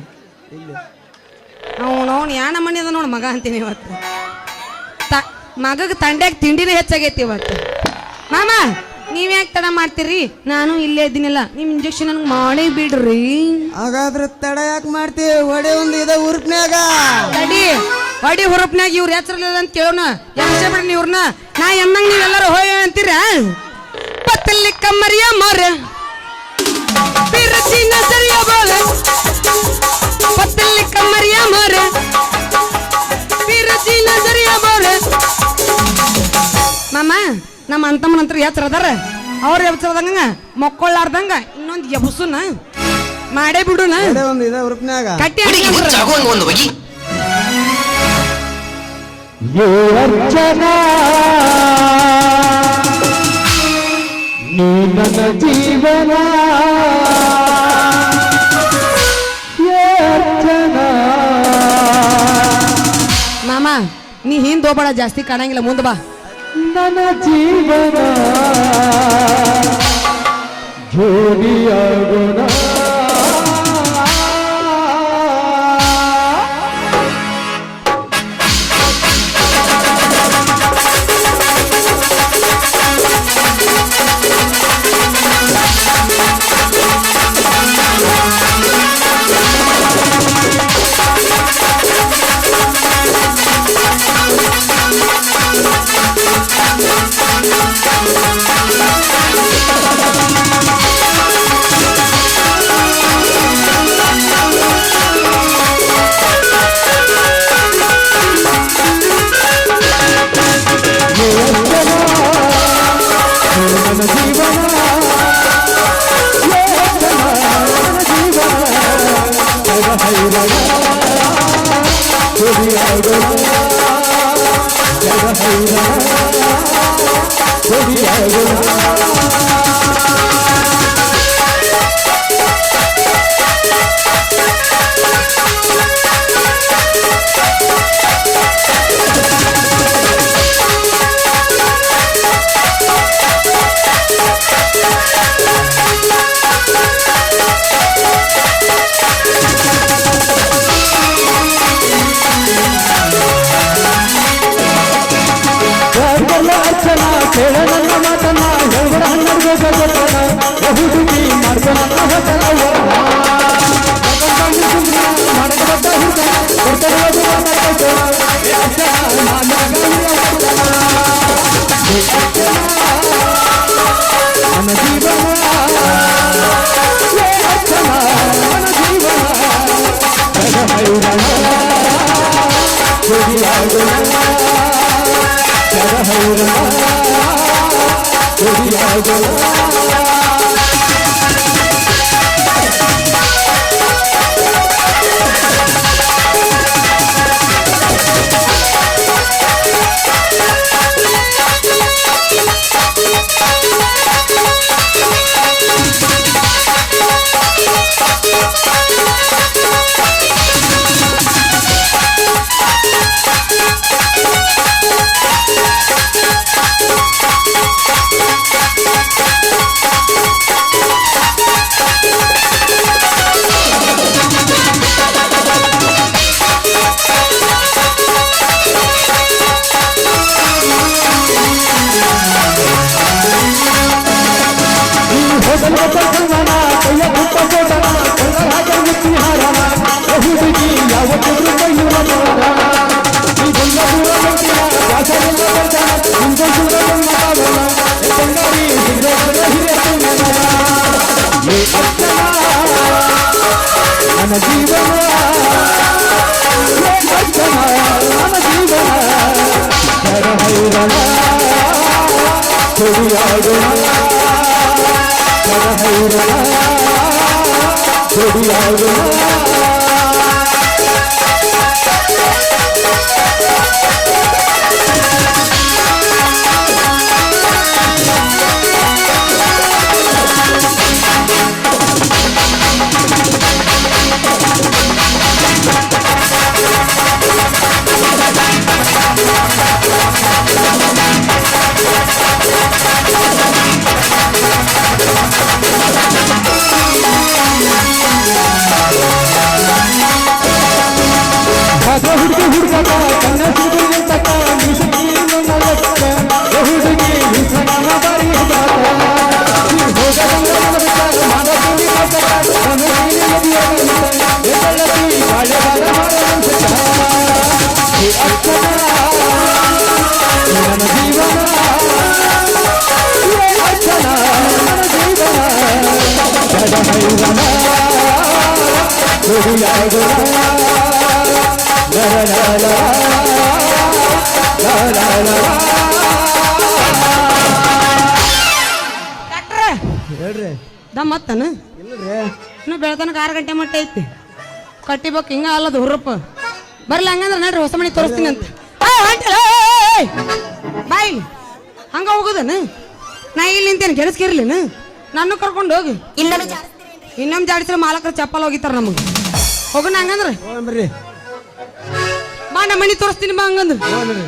ಅವನವನು ಯಾನ ಮನೆ ಅದ ನೋಡು ಮಗ ಅಂತೀನಿ ಇವತ್ತು ಮಗಗೆ ತಂಡ್ಯಾಗ ತಿಂಡಿನೇ ಹೆಚ್ಚಾಗೈತಿ ಇವತ್ತು ಮಾಮ ನೀವ್ ಯಾಕೆ ತಡ ಮಾಡ್ತೀರಿ ನಾನು ಇಲ್ಲೇ ಇದ್ದೀನಿಲ್ಲ ನಿಮ್ ಇಂಜೆಕ್ಷನ್ ನನ್ಗೆ ಮಾಡೇ ಬಿಡ್ರಿ ಹಾಗಾದ್ರೆ ತಡ ಯಾಕೆ ಮಾಡ್ತೀವಿ ಒಡೆ ಒಂದು ಇದೆ ಉರುಪ್ನ್ಯಾಗ ತಡಿ ಹೊಡಿ ಹುರುಪ್ನ್ಯಾಗ ಇವ್ರ ಹೆಸರಲ್ಲ ಅಂತ ಕೇಳೋಣ ಯಾಕೆ ಬಿಡ್ರಿ ಇವ್ರನ್ನ ನಾ ಎಮ್ಮಂಗ್ ನೀವೆಲ್ಲರೂ ಹೋಯ ಅಂತೀರ ಪತ್ತಲ್ಲಿ ಕಮ್ಮರಿಯ ಮರ ಬಿರಚಿ ನಸರಿಯ ಬೋಲ ಪತ್ತಲ್ಲಿ ಕಮ್ಮರಿಯ ಮರ ಬಿರಚಿ ನಸರಿಯ ಬೋಲ ಮಾಮ ನಮ್ಮ ಅಂತಮ್ಮನ ನಂತರ ಹೆಸರು ಅದಾರ ಅವ್ರ ಹೆಸರದಂಗ ಮಕ್ಕೊಳ್ಳಾರ್ದಂಗ ಇನ್ನೊಂದು ಎಬಸುನ ಮಾಡೇ ಬಿಡುನ ಒಡೆ ಒಂದು ಇದೆ ಉರುಪ್ನ್ಯಾಗ ಕಟ್ಟಿ ಒಂದು ಬಗೆ ಯೋ ಅರ್ಚನಾ ನೀ ನನ್ನ ಜೀವನ ಯೋ ಅರ್ಚನಾ ಮಾಮ ನೀ ಹಿಂದ್ ಹೋಗ್ಬೇಡ ಜಾಸ್ತಿ ಕಾಣಂಗಿಲ್ಲ ಮುಂದ್ ಬಾ ನನ್ನ ಜೀವನ ಜೋಡಿಯಾಗೋಣ ಕೇಳ ನನ್ನ ಮಾತನ್ನ ಹೇಳ್ಬೇಡ ಹಣ್ಣರ್ಗೆ ಗೊತ್ತನ ಹುಡುಗಿ ಮಾಡ್ಕೊಂಡ ನನ್ನ ಜೀವನ ಜೀವನ ಅರ್ಚನ ನನ್ನ ಜೀವನ ಹರಹೈರಣ ಕೊಡಿಯಾಗೋಣ ಹರಹೈರಣ ಕೊಡಿಯಾಗೋಣ ಹುಡುಗಿ ಹುಡುಗಾಟ ಕಣ್ಣ ಹುಡುಗಿ ತಕ್ಕ ಹುಡುಗಿ ವಿಸನ ಬಾರಿ ನನ್ನ ಜೀವನ ಅರ್ಚನ ನನ್ನ ಜೀವನ ಹರಹೈರಣ ಕೊಡಿಯಾಗೋಣ ಹೇಳ್ರಿ ದಮ್ ಮತ್ತನ ಇಲ್ರಿ ಇನ್ನು ಬೆಳತನಕ 6 ಗಂಟೆ ಮಟ್ಟ ಐತಿ ಕಟ್ಟಿಬೇಕು ಹಿಂಗ ಅಲ್ಲದು ಹುರ್ರಪ್ಪ ಬರ್ಲಿ ಹಂಗಂದ್ರೆ ನಡ್ರಿ ಹೊಸ ಮನೆ ತೋರಿಸ್ತೀನಿ ಅಂತ ಬಾಯ್ ಹಂಗ ಹೋಗುದನ ನಾ ಇಲ್ಲಿ ನಿಂತೇನೆ ಗೆಳಸ್ಕಿರ್ಲಿನ ನಾನು ಕರ್ಕೊಂಡು ಹೋಗಿ ಇನ್ನೊಮ್ಮೆ ಜಾಡಿಸ್ರೆ ಮಾಲಕರು ಚಪ್ಪಲ್ ಹೋಗಿತಾರ ನಮಗೆ ಹೋಗೋಣ ಹಂಗಂದ್ರೆ ಹೋಗ್ರಿ ಬಾ ನಮ್ಮ ಮನೆ ತೋರಿಸ್ತೀನಿ ಬಾ ಹಂಗಂದ್ರೆ ಹೋಗ್ರಿ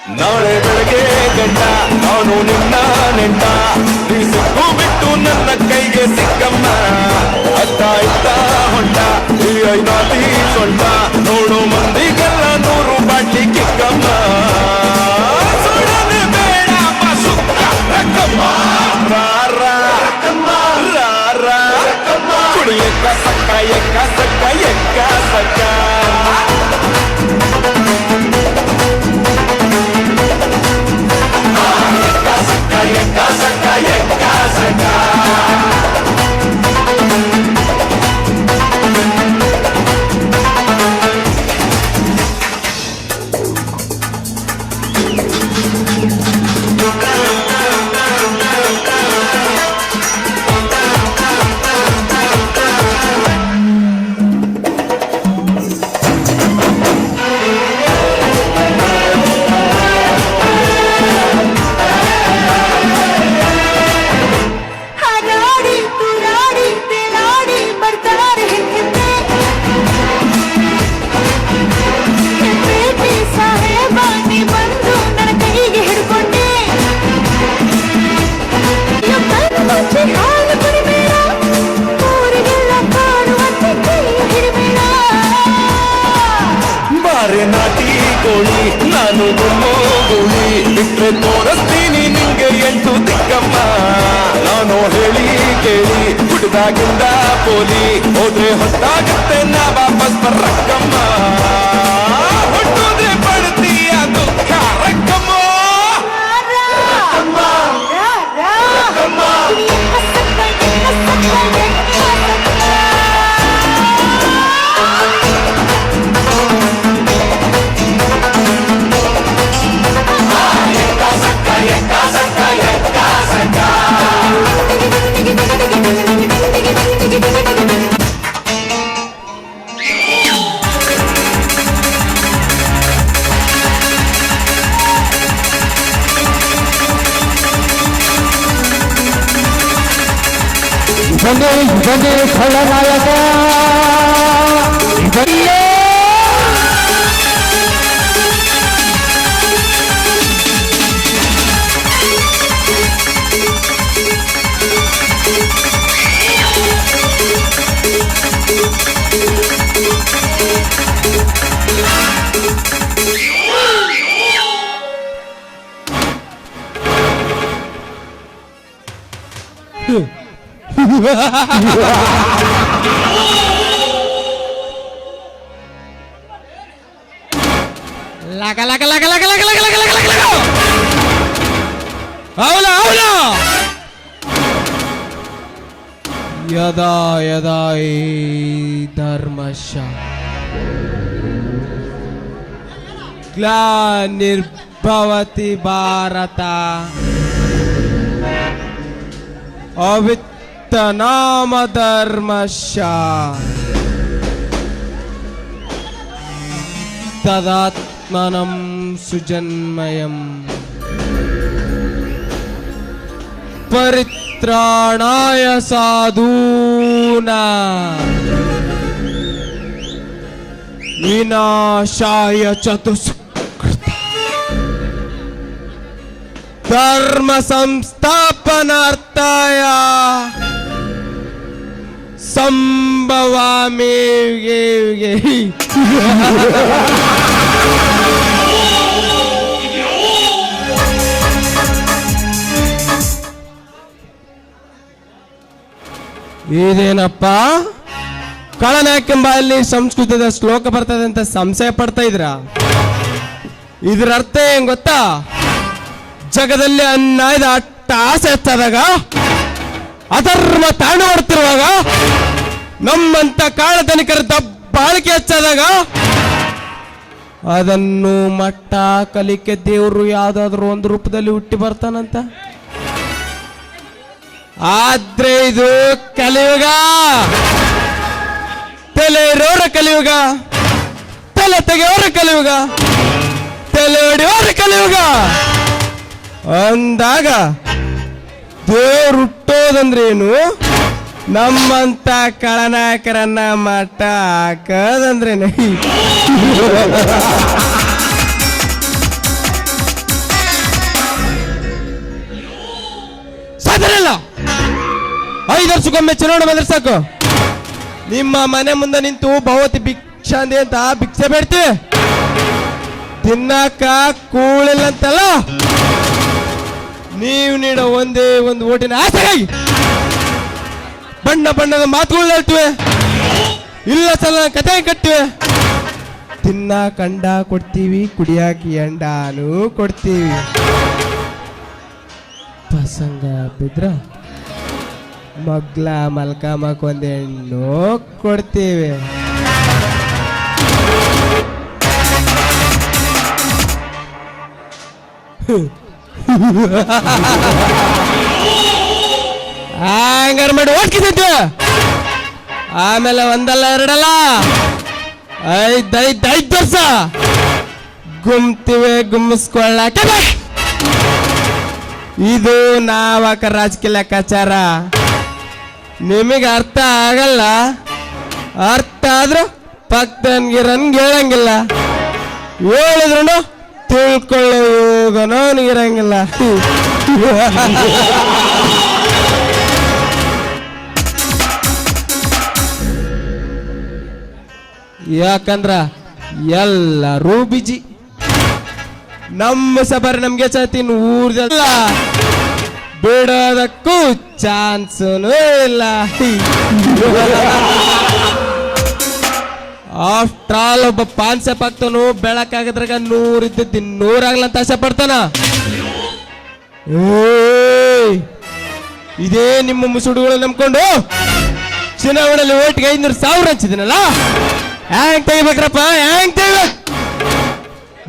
ನಾಳೆ ಬೆಳಗ್ಗೆ ಗಂಟ ನಾನು ನಿನ್ನ ನೆಂಟ ನೀ ಸಿಕ್ಕು ಬಿಟ್ಟು ನನ್ನ ಕೈಗೆ ಸಿಕ್ಕಮ್ಮ ಅತ್ತ ಇತ್ತ ಹೊಂಟ ಈ ಐನಾತಿ ಸೊಂಟ ನೋಡು ಮಂದಿಗೆಲ್ಲ 100 ಬಾಟ್ಲಿ ಕಿಕ್ಕಮ್ಮ ಸುಡನೆ ಬೇಡ ಸುಕ್ಕ ರಕ್ಕಮ್ಮ ರಾರ ರಾರ ಕುಡಿ ಎಕ್ಕ ಸಕ್ಕ ಎಕ್ಕ ಸಕ್ಕ ಎಕ್ಕ ಸಕ್ಕ ನಾಟಿ ಕೋಳಿ ನಾನು ಗುಮ್ಮೋಗುಳಿ ಬಿಟ್ರೆ ತೋರಿಸ್ತೀನಿ ನಿಂಗೆ 8 ದಿಕ್ಕಮ್ಮ ನಾನು ಹೇಳಿ ಕೇಳಿ ಹುಡುಗಾಗಿಂದ ಪೋಲಿ ಹೋದ್ರೆ ಹೊತ್ತಾಗುತ್ತೆ ನಾ ವಾಪಸ್ ಬರಕ್ಕಮ್ಮ ಹುಟ್ಟುದ್ರೆ ಪಡ್ತೀಯ ದುಃಖ ರಕ್ಕಮ್ಮ ಬಂದೆ ಖಳನಾಯಕ ಬಂದೆ ಯದಾ ಯದಾ ಧರ್ಮಶ ಗ್ಲಾನಿರ್ಭವತಿ ಭಾರತ ಅವಿತ್ತನಾಮ ಧರ್ಮಶ ತದಾತ್ಮನಂ ಸುಜನ್ಮಯಂ ಪರಿತ್ರಾಣಾಯ ಸಾಧೂನಾ ವಿನಾಶಾಯ ಚತುಷ್ಕೃತ ಧರ್ಮ ಸಂಸ್ಥಾಪನಾರ್ಥಾಯ ಸಂಭವಾಮಿ ಇದೇನಪ್ಪ ಕಳನಾಕೆಂಬ ಅಲ್ಲಿ ಸಂಸ್ಕೃತದ ಶ್ಲೋಕ ಬರ್ತದೆ ಅಂತ ಸಂಶಯ ಪಡ್ತಾ ಇದ್ರ ಇದ್ರ ಅರ್ಥ ಏನ್ ಗೊತ್ತಾ? ಜಗದಲ್ಲಿ ಅನ್ಯಾಯದ ಆಸೆ ಹೆಚ್ಚಾದಾಗ ಅಧರ್ಮ ತಾಂಡು ಮಾಡ್ತಿರುವಾಗ ನಮ್ಮಂತ ಕಾಳಧನಿಕರ ದಬ್ಬಾಳಿಕೆ ಹೆಚ್ಚಾದಾಗ ಅದನ್ನು ಮಟ್ಟ ಕಲಿಕೆ ದೇವರು ಯಾವ್ದಾದ್ರು ಒಂದು ರೂಪದಲ್ಲಿ ಹುಟ್ಟಿ ಬರ್ತಾನಂತ. ಆದ್ರೆ ಇದು ಕಲಿಯುಗ, ತಲೆ ಇರೋರ ಕಲಿಯುಗ, ತಲೆ ತೆಗೆಯೋರ ಕಲಿಯುಗ, ತಲೆ ಹೊಡೆಯೋರ ಕಲಿಯುಗ ಅಂದಾಗ ದೇವ್ರು ಹುಟ್ಟೋದಂದ್ರೇನು, ನಮ್ಮಂತ ಕಳನಾಯಕರನ್ನ ಮಟ್ಟ ಹಾಕದಂದ್ರೇನು. ವರ್ಷಕ್ಕೊಮ್ಮೆ ಚುನಾವಣೆ ಬಂದ್ರೆ ಸಾಕು, ನಿಮ್ಮ ಮನೆ ಮುಂದೆ ನಿಂತು ಭಗವತಿ ಭಿಕ್ಷಾಂದಿ ಅಂತ ಭಿಕ್ಷೆ ಬೇಡ್ತೀವಿ. ತಿನ್ನಕ ಕೂಳಿಲ್ಲ ಅಂತಲ್ಲ, ನೀವು ನೀಡೋ ಒಂದೇ ಒಂದು ಓಟಿನ ಆಸೆಗಾಗಿ ಬಣ್ಣ ಬಣ್ಣದ ಮಾತುಗಳು ಹೇಳ್ತೀವಿ, ಇಲ್ಲ ಸಲ ಕತೆ ಕಟ್ತೀವಿ. ತಿನ್ನ ಕಂಡ ಕೊಡ್ತೀವಿ, ಕುಡಿಯಾಕಿ ಅಂಡಾನು ಕೊಡ್ತೀವಿ. ಪಸಂಗ ಬಿದ್ರ ಮಗ್ಲ ಮಲ್ಕಾಮಕ್ ಒಂದ್ ಹೆಣ್ಣು ಕೊಡ್ತೀವಿ. ಹಂಗಾರ ಮಾಡಿ ಓದ್ಕಿದ್ದೆ. ಆಮೇಲೆ ಒಂದಲ್ಲ ಎರಡಲ್ಲ 5 ವರ್ಷ ಗುಮ್ತಿವೆ, ಗುಮ್ಮಿಸ್ಕೊಳ್ಳಕ್ಕೆ ಇದು ನಾವಕ ರಾಜಕೀಯ ಲೆಕ್ಕಾಚಾರ. ನಿಮಗೆ ಅರ್ಥ ಆಗಲ್ಲ, ಅರ್ಥ ಆದ್ರೂ ಪಕ್ಕದನ್ಗಿರನ್ಗೆ ಹೇಳಂಗಿಲ್ಲ, ಹೇಳಿದ್ರು ತಿಳ್ಕೊಳ್ಳೋ ಯೋಗನೋನಿಗಿರಂಗಿಲ್ಲ. ಯಾಕಂದ್ರ ಎಲ್ಲರೂ ಬಿಜಿ. ನಮ್ಮ ಸಬರ್ ನಮ್ಗೆ ಚಾತಿನ್ ಊರ್ದಲ್ಲ, ಬಿಡೋದಕ್ಕೂ ಚಾನ್ಸೂ ಇಲ್ಲ. ಆಫ್ಟರ್ ಆಲ್ ಒಬ್ಬ ಪಾನ್ಸೆಪ್ ಆಗ್ತಾನು, ಬೆಳಕಾಗದ್ರಾಗ 100 ಇದ್ದದ್ದು 200 ಆಗ್ಲಂತ ಆಸೆ ಪಡ್ತಾನ. ಇದೇ ನಿಮ್ಮ ಮುಸುಡುಗಳು ನಂಬ್ಕೊಂಡು ಚುನಾವಣೆಯಲ್ಲಿ ಓಟ್ಗೆ 500,000 ಹಂಚಿದಿನಲ್ಲ, ಹ್ಯಾಂಗ್ ತೆಗಿಬೇಕ್ರಪ್ಪ, ಹ್ಯಾಂಗ್ ತೆಗಿಬೇಕು?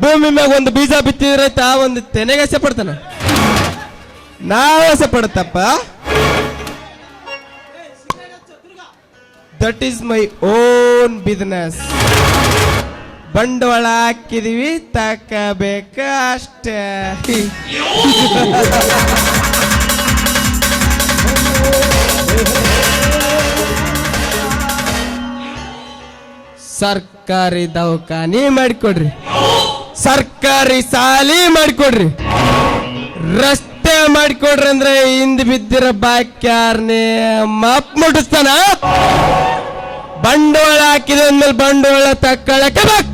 ಭೂಮಿ ಮ್ಯಾಗ ಒಂದು ಬೀಜ ಬಿತ್ತಿದ್ರೈತ, ಒಂದು ತೆನೆಗೆ ಆಸೆ ಪಡ್ತಾನ, ನಾವ್ ಆಸೆ ಪಡುತ್ತಪ್ಪ. That is my own business. ಬಂಡವಾಳ ಹಾಕಿದೀವಿ, ತಕಬೇಕ ಅಷ್ಟೇ. ಸರ್ಕಾರಿ ದವಾಖಾನಿ ಮಾಡಿಕೊಡ್ರಿ, ಸರ್ಕಾರಿ ಸಾಲಿ ಮಾಡಿಕೊಡ್ರಿ, ರಸ್ತೆ ಮಾಡಿಕೊಡ್ರಿ ಅಂದ್ರೆ ಹಿಂದ್ ಬಿದ್ದಿರೋ ಬಾಕ್ಯಾರ್ನೇ ಮಾಪ್ ಮುಟ್ಟಿಸ್ತಾನ. ಬಂಡವಾಳ ಹಾಕಿದ ಅಂದ್ಮೇಲೆ ಬಂಡವಾಳ ತಕ್ಕಳಕ್ಕೆ ಬೇಕು.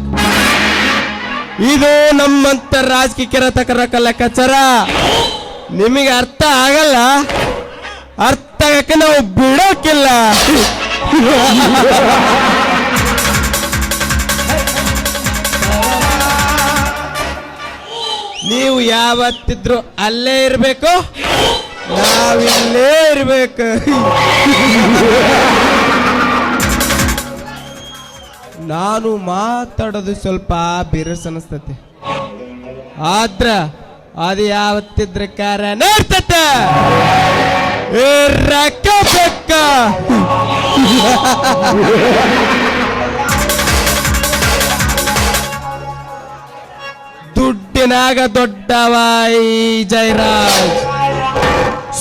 ಇದು ನಮ್ಮಂತ ರಾಜಕೀಯ ತಕರಕ ಲೆಕ್ಕಾಚಾರ. ನಿಮಗೆ ಅರ್ಥ ಆಗಲ್ಲ, ಅರ್ಥ ಆಗಕ್ಕೆ ನಾವು ಬಿಡೋಕಿಲ್ಲ. ನೀವು ಯಾವತ್ತಿದ್ರು ಅಲ್ಲೇ ಇರ್ಬೇಕು, ನಾವಿಲ್ಲೇ ಇರ್ಬೇಕು. ನಾನು ಮಾತಾಡೋದು ಸ್ವಲ್ಪ ಬಿರುಸು ಅನಿಸ್ತತೆ, ಆದ್ರ ಅದು ಯಾವತ್ತಿದ್ರೆ ಕಾರ್ಯ ನೋಡ್ತತೆ. ರೊಕ್ಕ ಬೆಕ್ಕ ದುಡ್ಡಿನಾಗ ದೊಡ್ಡವಾಯಿ ಜಯರಾಜ್,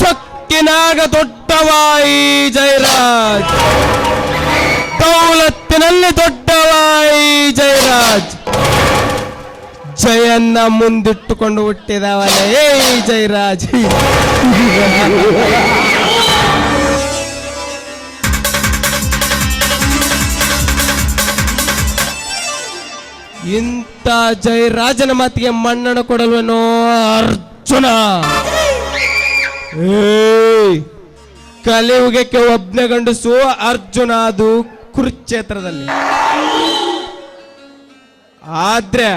ಸೊಕ್ಕಿನಾಗ ದೊಡ್ಡವಾಯಿ ಜಯರಾಜ್, ದೌಲತ್ತಿನಲ್ಲಿ ದೊಡ್ಡವಾಯಿ ಜಯರಾಜ್. ಜಯನ್ನ ಮುಂದಿಟ್ಟುಕೊಂಡು ಹುಟ್ಟಿದವನೇ ಜಯರಾಜ್. ಇಂಥ ಜಯರಾಜನ ಮಾತಿಗೆ ಮನ್ನಣೆ ಕೊಡಲ್ವೇನೋ ಅರ್ಜುನ. ಕಲಿಯುಗಕ್ಕೆ ಒಬ್ನೇ ಗಂಡಸು ಅರ್ಜುನ, ಅದು ಕುರುಕ್ಷೇತ್ರದಲ್ಲಿ. ಆದ್ರೆ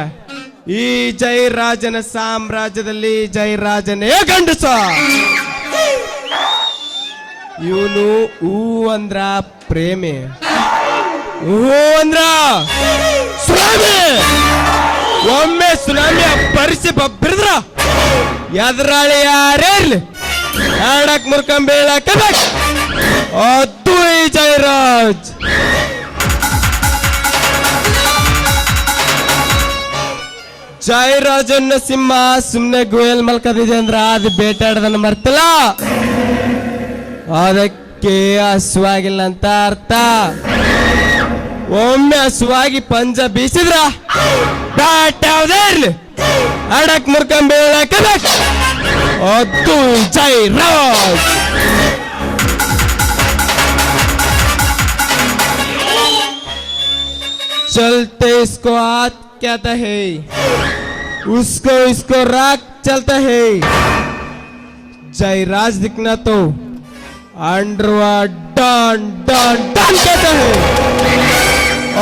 ಈ ಜಯರಾಜನ ಸಾಮ್ರಾಜ್ಯದಲ್ಲಿ ಜಯರಾಜನೇ ಗಂಡಸ. ಇವನು ಹೂ ಅಂದ್ರ ಪ್ರೇಮಿ, ಹೂ ಅಂದ್ರ ಸುನಾಮಿ. ಒಮ್ಮೆ ಸುನಾಮಿ ಪರಿಸಿ ಬಬ್ಬಿರಿದ್ರ ಎದುರಾಳಿ ಯಾರೇ ಇರ್ಲಿ ಆಡಕ್ ಮುರ್ಕೊಂಬೇಳಕ ಅದು ಈ ಜಯರಾಜ್. ಜಯರಾಜನ್ನ ಸಿಂಹ ಸುಮ್ನೆ ಗುಯಲ್ ಮಲ್ಕದಿದೆ ಅಂದ್ರ ಅದು ಬೇಟಾಡದನ್ನ ಮರ್ತಿಲ್ಲ, ಅದಕ್ಕೆ ಹಸುವಾಗಿಲ್ಲ ಅಂತ ಅರ್ಥ. ಒಮ್ಮೆ ಹಸುವಾಗಿ ಪಂಜ ಬೀಸಿದ್ರ ಬ್ಯಾಟ್ ಯಾವ್ದೇ ಇರ್ಲಿ ಆಡಕ್ ಮುರ್ಕೊಂಬೇಳಕ ಅದು ಜಯರಾಜ್. चलते इसको हाथ कहता है, उसको इसको राग चलता है। जयराज दिखना तो अंडरवा डॉन डॉन डॉन कहता है,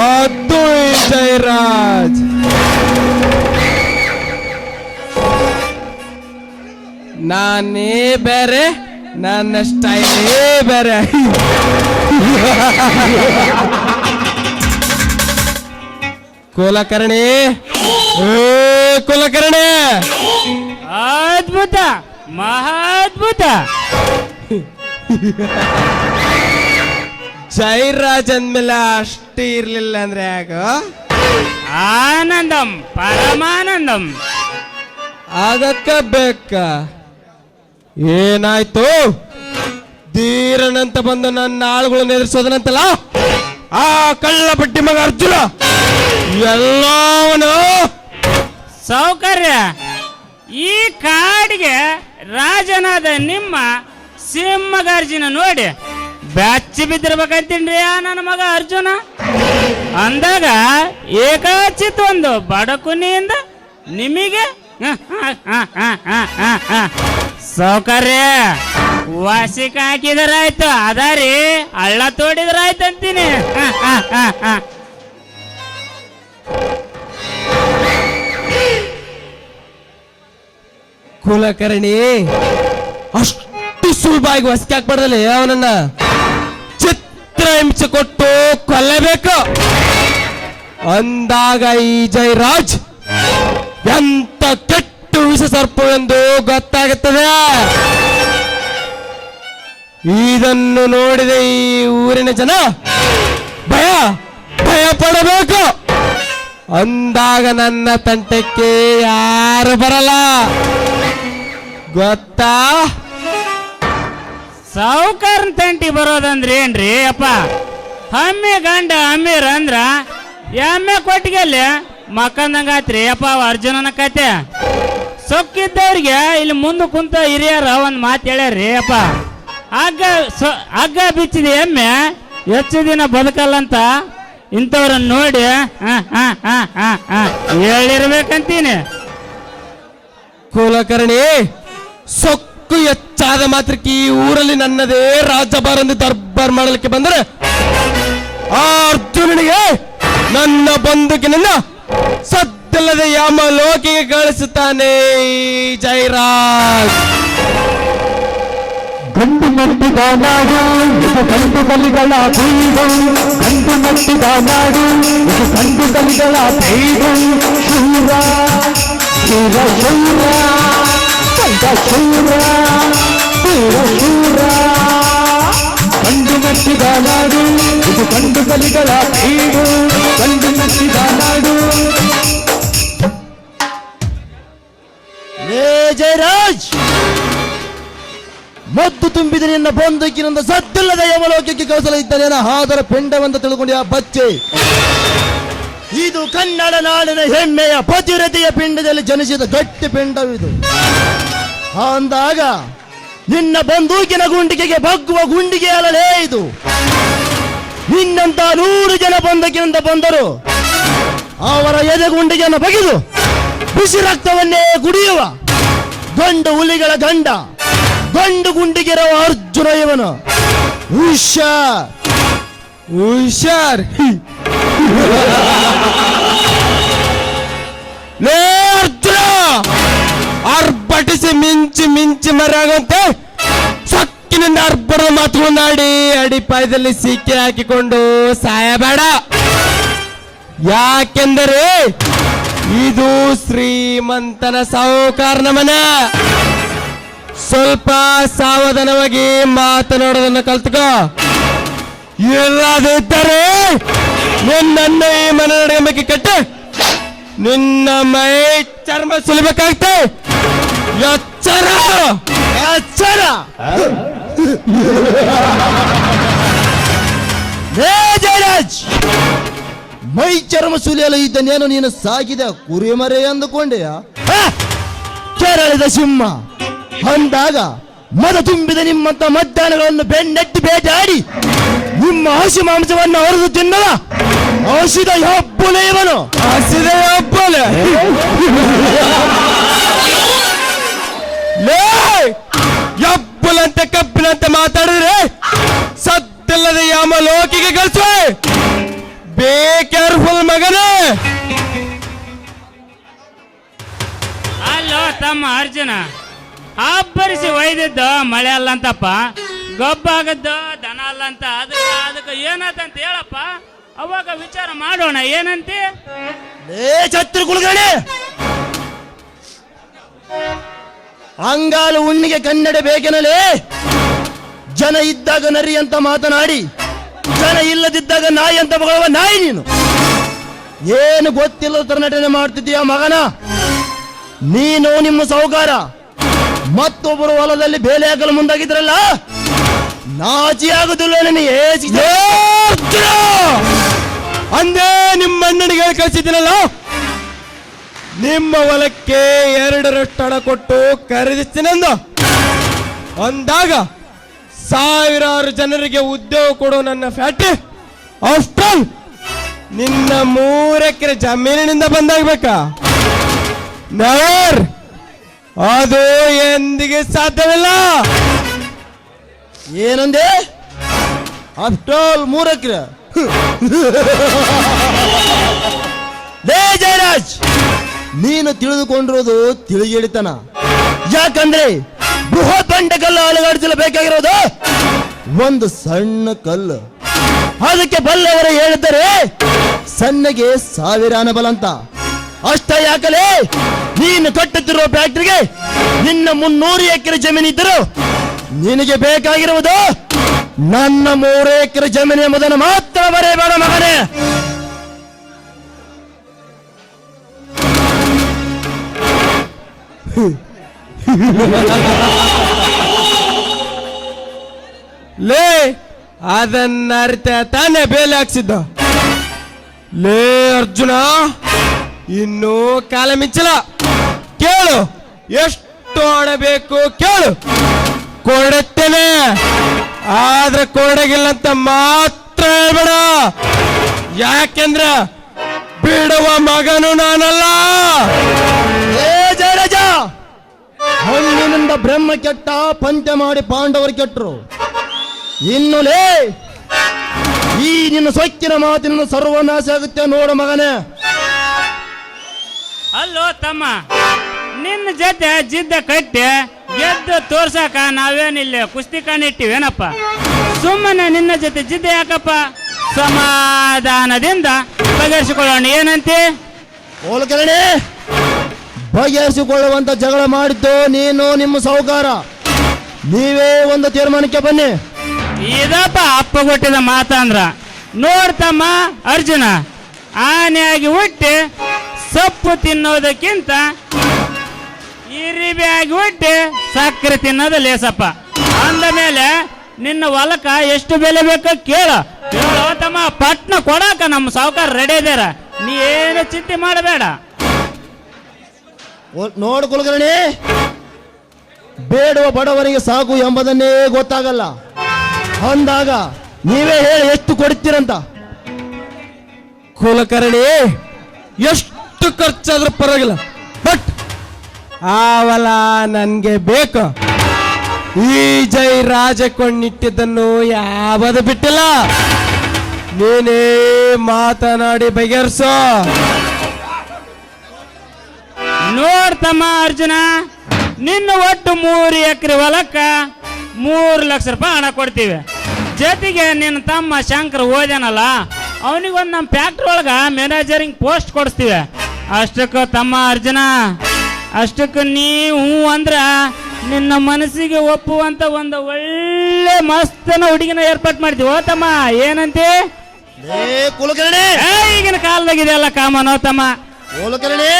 और तू ही जयराज। ನಾನೇ ಬೇರೆ, ನನ್ನ ಸ್ಟೈಲೇ ಬೇರೆ. ಕುಲಕರ್ಣಿ, ಕುಲಕರ್ಣಿ, ಅದ್ಭುತ, ಮಹಾದ್ಭುತ. ಜಯರಾಜ್ ಅಂದ್ಮೇಲೆ ಅಷ್ಟೇ ಇರ್ಲಿಲ್ಲ ಅಂದ್ರೆ ಯಾಕ? ಆನಂದಂ ಪರಮಾನಂದಂ. ಅದಕ್ಕ ಬೇಕ. ಏನಾಯ್ತು? ಧೀರನಂತ ಬಂದು ನನ್ನ ಆಳುಗಳನ್ನು ಎದುರಿಸೋದನಂತಲ್ಲ ಆ ಕಳ್ಳ ಬಡ್ಡಿ ಮಗ ಅರ್ಜುನ ಎಲ್ಲವನು. ಸೌಕರ್ಯ, ಈ ಕಾಡಿಗೆ ರಾಜನಾದ ನಿಮ್ಮ ಸಿಂಹಗಾರ್ಜಿನ ನೋಡಿ ಬ್ಯಾಚಿ ಬಿದ್ದಿರ್ಬೇಕಂತೀನ್ರಿ ನನ್ನ ಮಗ ಅರ್ಜುನ. ಅಂದಾಗ ಏಕಾಚಿತ್ ಒಂದು ಬಡಕುನಿಯಿಂದ ನಿಮಗೆ ಸೌಕರ್ಯ ವಾಸಿಕ ಹಾಕಿದರಾಯ್ತು, ಅದಾರಿ ಹಳ್ಳ ತೋಡಿದ್ರಾಯ್ತು ಅಂತೀನಿ. ಕುಲಕರ್ಣಿ, ಅಷ್ಟು ಸುಲಭವಾಗಿ ವಸಕ್ಕೆ ಹಾಕ್ಬಾರ್ದಲ್ಲ ಅವನನ್ನ. ಚಿತ್ರ ಹಿಂಸೆ ಕೊಟ್ಟು ಕೊಲ್ಲಬೇಕು. ಅಂದಾಗ ಈ ಜಯರಾಜ್ ಎಂತ ಕೆಟ್ಟು ವಿಷ ಸರ್ಪ ಎಂದು ಗೊತ್ತಾಗುತ್ತದೆ. ಇದನ್ನು ನೋಡಿದ ಈ ಊರಿನ ಜನ ಭಯ ಭಯ ಪಡಬೇಕು. ಅಂದಾಗ ನನ್ನ ತಂಟಕ್ಕೆ ಯಾರು ಬರಲ್ಲ, ಗೊತ್ತಾ? ಸಾವುಕಾರನ ತಂಟಿ ಬರೋದಂದ್ರೆ ಏನ್ರಿ ಅಪ್ಪ? ಹಮ್ಮೆ ಗಂಡ ಅಮ್ಮೀರ್ ಅಂದ್ರ ಎಮ್ಮೆ ಕೊಟ್ಟಿಗೆಲ್ಲಿ ಮಕ್ಕಂದಂಗಾತ್ರಿ ಅಪ್ಪ ಅರ್ಜುನನ ಕತೆ. ಸೊಕ್ಕಿದ್ದವ್ರಿಗೆ ಇಲ್ಲಿ ಮುಂದೆ ಕುಂತ ಹಿರಿಯರ ಒಂದ್ ಮಾತು ಹೇಳ್ಯಾರ್ರಿ ಅಪ್ಪ, ಹಗ್ಗ ಬಿಚ್ಚಿದ ಎಮ್ಮೆ ಹೆಚ್ಚು ದಿನ ಬದುಕಲ್ಲಂತ ಇಂಥವ್ರನ್ನ ನೋಡಿ ಹೇಳಿರ್ಬೇಕಂತೀನಿ. ಕುಲಕರ್ಣಿ, ಸೊಕ್ಕು ಹೆಚ್ಚಾದ ಮಾತ್ರಕ್ಕೆ ಈ ಊರಲ್ಲಿ ನನ್ನದೇ ರಾಜ್ಯಭಾರ ಎಂದು ದರ್ಬಾರ್ ಮಾಡಲಿಕ್ಕೆ ಬಂದರೆ ಆ ಅರ್ಜುನನಿಗೆ ನನ್ನ ಬಂದುಕಿನಿಂದ ಸದ್ದಿಲ್ಲದೆ ಯಾಮ ಲೋಕಿಗೆ ಕಳಿಸುತ್ತಾನೆ ಜಯರಾಜ್. ಗಂಡು ಮೆಟ್ಟಿದ ನಾಡು ಇದು ಗಂಡು ಬಲಿಗಳ ಬೀಡು, ಗಂಡು ಮೆಟ್ಟಿದ ನಾಡು ಇದು ಗಂಡು ಬಲಿಗಳ ಬೀಡು. ಶೂರ ಶೂರ ಶೂರ ಗಂಡ ಶೂರ ಶೂರ ಶೂರ. ಗಂಡು ಮೆಟ್ಟಿದ ನಾಡು ಇದು ಗಂಡು ಬಲಿಗಳ ಬೀಡು, ಗಂಡು ಮೆಟ್ಟಿದ ನಾಡು. ಜಯರಾಜ್, ಮದ್ದು ತುಂಬಿದ ನಿನ್ನ ಬಂದೂಕಿನಿಂದ ಸದ್ದಿಲ್ಲದ ಯಮಲೋಕಕ್ಕೆ ಕಳಿಸಲಿದ್ದಾನೇನ ಹಾದರ ಪಿಂಡವೆಂದು ತಿಳ್ಕೊಂಡು ಆ ಬಚ್ಚೆ. ಇದು ಕನ್ನಡ ನಾಡಿನ ಹೆಮ್ಮೆಯ ಪತಿರತೆಯ ಪಿಂಡದಲ್ಲಿ ಜನಿಸಿದ ಗಟ್ಟಿ ಪಿಂಡವಿದು. ಅಂದಾಗ ನಿನ್ನ ಬಂದೂಕಿನ ಗುಂಡಿಗೆಗೆ ಬಗ್ಗುವ ಗುಂಡಿಗೆ ಅಲ್ಲಲೇ ಇದು. ನಿನ್ನಂತ 100 ಜನ ಬಂದೂಕಿನಿಂದ ಬಂದರು ಅವರ ಎದೆ ಗುಂಡಿಗೆಯನ್ನು ಬಗೆದು ಬಿಸಿ ರಕ್ತವನ್ನೇ ಕುಡಿಯುವ ಗಂಡು ಹುಲಿಗಳ ಗಂಡ, ಗಂಡು ಗುಂಡಿಗಿರುವ ಅರ್ಜುನ ಇವನು. ಹುಷಾರ್ ಹುಷಾರ್. ಲೇ ಅರ್ಜುನ, ಅರ್ಬಟಿಸಿ ಮಿಂಚಿ ಮಿಂಚಿ ಮರಾಗಂತೆ ಸಕ್ಕಿನಿಂದ ಅರ್ಬರ ಮಾತುಗಳನ್ನಾಡಿ ಅಡಿಪಾಯದಲ್ಲಿ ಸಿಕ್ಕಿ ಹಾಕಿಕೊಂಡು ಸಾಯಬೇಡ. ಯಾಕೆಂದರೆ ಇದು ಶ್ರೀಮಂತನ ಸಾಹುಕಾರನ ಮನೆ. ಸ್ವಲ್ಪ ಸಾವಧಾನವಾಗಿ ಮಾತನಾಡೋದನ್ನು ಕಲ್ತ್ಕೋ. ಇಲ್ಲದಿದ್ದರೆ ನಿನ್ನ ಈ ಮನೆ ನಡೆಯಬೇಕು ಕಟ್ಟೆ ನಿನ್ನ ಮೈ ಚರ್ಮ ಸುಲಿಬೇಕಾಗ್ತದೆ. ಎಚ್ಚರ ಎಚ್ಚರ. ಜಯರಾಜ್, ಮೈ ಚರ್ಮ ಸುಲಿಯಲು ಇದ್ದನೇನು ನೀನು ಸಾಕಿದ ಕುರಿಮರೆ ಅಂದುಕೊಂಡೆಯ? ಕೆರಳಿದ ಸಿಂಹ ಅಂದಾಗ ಮದ ತುಂಬಿದ ನಿಮ್ಮಂತ ಮಧ್ಯಾಹ್ನಗಳನ್ನು ಬೆನ್ನಟ್ಟಿ ಬೇಟಾಡಿ ನಿಮ್ಮ ಹಸಿ ಮಾಂಸವನ್ನು ಹೊರದು ತಿನ್ನಲ ಔಷಧ ಹಬ್ಬಲೆ ಇವನು ಹಸಿದೆ ಹಬ್ಬಲೆ ಲೇ ಯಬ್ಬುಲಂತೆ ಕಬ್ಬಿನಂತೆ ಮಾತಾಡಿದ್ರೆ ಸದ್ದಿಲ್ಲದೆ ಯಾಮ ಲೋಕಿಗೆ ಕಳಿಸುವೆ. ಬೇ ಕೇರ್ಫುಲ್ ಮಗನೇ. ಅಲ್ಲೋ ತಮ್ಮ ಅರ್ಜುನ, ಅಬ್ಬರಿಸಿ ಒಯ್ದಿದ್ದು ಮಳೆ ಅಲ್ಲಂತಪ್ಪ, ಗೊಬ್ಬಾಗದ್ದು ದನ ಅಲ್ಲಂತ. ಅದಕ್ಕೆ ಏನಾದಂತ ಹೇಳಪ್ಪ, ಅವಾಗ ವಿಚಾರ ಮಾಡೋಣ. ಏನಂತೆ? ಲೇ ಛತ್ರಿ ಕುಳ್ಗಣೆ, ಅಂಗಾಲು ಉಣ್ಣಿಗೆ ಕನ್ನಡ ಬೇಕೆನಲೇ. ಜನ ಇದ್ದಾಗ ನರಿ ಅಂತ ಮಾತನಾಡಿ, ಜನ ಇಲ್ಲದಿದ್ದಾಗ ನಾಯಿ ಅಂತ ಮಗಳವ ನಾಯಿ ನೀನು. ಏನು ಗೊತ್ತಿಲ್ಲದ ತರ ನಟನೆ ಮಾಡ್ತಿದ್ದೀಯ ಮಗನ. ನೀನು ನಿಮ್ಮ ಸೌಕಾರ ಮತ್ತೊಬ್ಬರು ಹೊಲದಲ್ಲಿ ಬೇಲೆ ಹಾಕಲು ಮುಂದಾಗಿದ್ರಲ್ಲ, ನಾಚಿ ಆಗುದಿಲ್ಲ ನಿನಗೆ. ಅಂದೇ ನಿಮ್ಮ ಅಣ್ಣನಿಗೆ ಕಳಿಸಿದ್ದೀನಲ್ಲ, ನಿಮ್ಮ ಹೊಲಕ್ಕೆ 2ರಷ್ಟು ಹಣ ಕೊಟ್ಟು ಖರೀದಿಸ್ತೀನೆಂದು ಅಂದಾಗ ಸಾವಿರಾರು ಜನರಿಗೆ ಉದ್ಯೋಗ ಕೊಡೋ ನನ್ನ ಫ್ಯಾಕ್ಟ್ರಿ ಆಫ್ಟರ್ ನಿನ್ನ 3 ಎಕರೆ ಜಮೀನಿನಿಂದ ಬಂದಾಗಬೇಕಾ? ನೆವರ್, ಅದು ಎಂದಿಗೆ ಸಾಧ್ಯವಿಲ್ಲ. ಏನಂದೆ? ಆಫ್ಟರ್ 3 ಎಕರೆ? ಲೇ ಜಯರಾಜ್, ನೀನು ತಿಳಿದುಕೊಂಡಿರೋದು ತಿಳಿಗೇಡಿತನ. ಯಾಕಂದ್ರೆ ಬೃಹತ್ ಬಂಡೆ ಕಲ್ಲು ಅಲುಗಾಡಿಸಲು ಬೇಕಾಗಿರೋದು ಒಂದು ಸಣ್ಣ ಕಲ್ಲು. ಅದಕ್ಕೆ ಬಲ್ಲವರು ಹೇಳಿದ್ದಾರೆ ಸಣ್ಣಗೆ 1000 ಬಲ ಅಂತ. ಅಷ್ಟ ಯಾಕಲೇ ನೀನು ಕಟ್ಟುತ್ತಿರುವ ಫ್ಯಾಕ್ಟ್ರಿಗೆ ನಿನ್ನ 300 ಎಕರೆ ಜಮೀನಿದ್ದರು ನಿನಗೆ ಬೇಕಾಗಿರುವುದು ನನ್ನ 3 ಎಕರೆ ಜಮೀನು ಎಂಬುದನ್ನು ಮಾತ್ರ ಬರೆಯಬೇಡ ಮಗನೇ. ಲೇ ಅದನ್ನ ಅರಿತ ತಾನೇ ಬೇಲೆ ಹಾಕ್ಸಿದ್ದ. ಲೇ ಅರ್ಜುನ, ಇನ್ನೂ ಕಾಲ ಮಿಂಚಲ. ಕೇಳು, ಎಷ್ಟು ಹಣ ಬೇಕು ಕೇಳು, ಕೊಡುತ್ತೇನೆ. ಆದ್ರೆ ಕೊಡಗಿಲ್ಲ ಅಂತ ಮಾತ್ರ ಹೇಳ್ಬೇಡ. ಯಾಕೆಂದ್ರ ಬಿಡುವ ಮಗನು ನಾನಲ್ಲ. ಏ ಜಯರಾಜ, ಹಣ್ಣಿನಿಂದ ಬ್ರಹ್ಮ ಕೆಟ್ಟ, ಪಂಚ ಮಾಡಿ ಪಾಂಡವರು ಕೆಟ್ಟರು. ಇನ್ನುಲೇ ಈ ನಿನ್ನ ಸೊಕ್ಕಿನ ಮಾತಿನ ಸರ್ವನಾಶ ಆಗುತ್ತೆ ನೋಡು ಮಗನೇ. ಅಲ್ಲೋ ತಮ್ಮ, ನಿನ್ನ ಜೊತೆ ಜಿದ್ದ ಕಟ್ಟಿ ಗೆದ್ದು ತೋರ್ಸಾಕ ನಾವೇನಿಲ್ಲ ಕುಸ್ತಿ ಕಾಣಿಟ್ಟಿವೇನಪ್ಪ. ಸುಮ್ಮನೆ ನಿನ್ನ ಜೊತೆ ಜಿದ್ದ ಯಾಕಪ್ಪ, ಸಮಾಧಾನದಿಂದ ಬಗೆಹರಿಸಿಕೊಳ್ಳೋಣ. ಏನಂತೆ? ಹೋಲ್ಕರಣೆ, ಬಗೆಹರಿಸಿಕೊಳ್ಳುವಂತ ಜಗಳ ಮಾಡಿದ್ದು ನೀನು ನಿಮ್ಮ ಸೌಕಾರ. ನೀವೇ ಒಂದು ತೀರ್ಮಾನಕ್ಕೆ ಬನ್ನಿ. ಇದಪ್ಪ ಅಪ್ಪ ಕೊಟ್ಟಿದ ಮಾತಂದ್ರ. ನೋಡ್ತಮ್ಮ ಅರ್ಜುನ, ಆನೆಯಾಗಿ ಹುಟ್ಟಿ ಸೊಪ್ಪು ತಿನ್ನೋದಕ್ಕಿಂತ ಇರಿಬಿ ಆಗಿ ಹುಟ್ಟಿ ಸಕ್ಕರೆ ತಿನ್ನೋದು ಲೇಸಪ್ಪ. ಅಂದ ಮೇಲೆ ನಿನ್ನ ಹೊಲಕ್ಕ ಎಷ್ಟು ಬೆಲೆ ಬೇಕೋ ಕೇಳೋ ತಮ್ಮ. ಪಟ್ನ ಕೊಡಾಕ ನಮ್ಮ ಸಾವುಕಾರ ರೆಡಿ ಇದ್ದಾರ, ನೀ ಏನು ಚಿಂತೆ ಮಾಡಬೇಡ. ನೋಡು ಕುಲಕರ್ಣಿ, ಬೇಡುವ ಬಡವರಿಗೆ ಸಾಕು ಎಂಬುದನ್ನೇ ಗೊತ್ತಾಗಲ್ಲ. ಅಂದಾಗ ನೀವೇ ಹೇಳಿ ಎಷ್ಟು ಕೊಡ್ತೀರಂತ. ಕುಲಕರ್ಣಿ, ಎಷ್ಟು ಖರ್ಚಾದ್ರೂ ಪರವಾಗಿಲ್ಲ, ಬಟ್ ಆ ಹೊಲ ನನ್ಗೆ ಬೇಕು. ಈ ಜೈ ರಾಜ ಕೊಂಡಿಟ್ಟಿದ್ದನ್ನು ಯಾವುದು ಬಿಟ್ಟಿಲ್ಲ. ನೀನೇ ಮಾತನಾಡಿ ಬಗೆಹರಿಸೋ. ನೋಡ್ತಮ್ಮ ಅರ್ಜುನ, ನಿನ್ನ ಒಟ್ಟು 3 ಎಕರೆ ಹೊಲಕ್ಕ 3 ಲಕ್ಷ ರೂಪಾಯಿ ಹಣ ಕೊಡ್ತೀವಿ. ಜೊತೆಗೆ ನಿನ್ನ ತಮ್ಮ ಶಂಕರ್ ಓದ್ಯಾನಲ್ಲ, ಅವನಿಗೊಂದು ನಮ್ಮ ಫ್ಯಾಕ್ಟ್ರಿ ಒಳಗ ಮ್ಯಾನೇಜರಿಂಗ್ ಪೋಸ್ಟ್ ಕೊಡಿಸ್ತೀವಿ. ಅಷ್ಟಕ್ಕೆ ತಮ್ಮ ಅರ್ಜುನ, ಅಷ್ಟಕ್ಕೆ ನೀವು ಅಂದ್ರ ನಿನ್ನ ಮನಸ್ಸಿಗೆ ಒಪ್ಪುವಂತ ಒಂದು ಒಳ್ಳೆ ಮಸ್ತನ ಹುಡುಗಿನ ಏರ್ಪಾಟ್ ಮಾಡ್ತೀವಿ. ಓ ತಮ್ಮ, ಏನಂತೆ? ಕುಲಕರ್ಣಿ, ಈಗಿನ ಕಾಲದಾಗಿದೆಯಲ್ಲ ಕಾಮನೋ ತಮ್ಮ. ಕುಲಕರ್ಣಿ,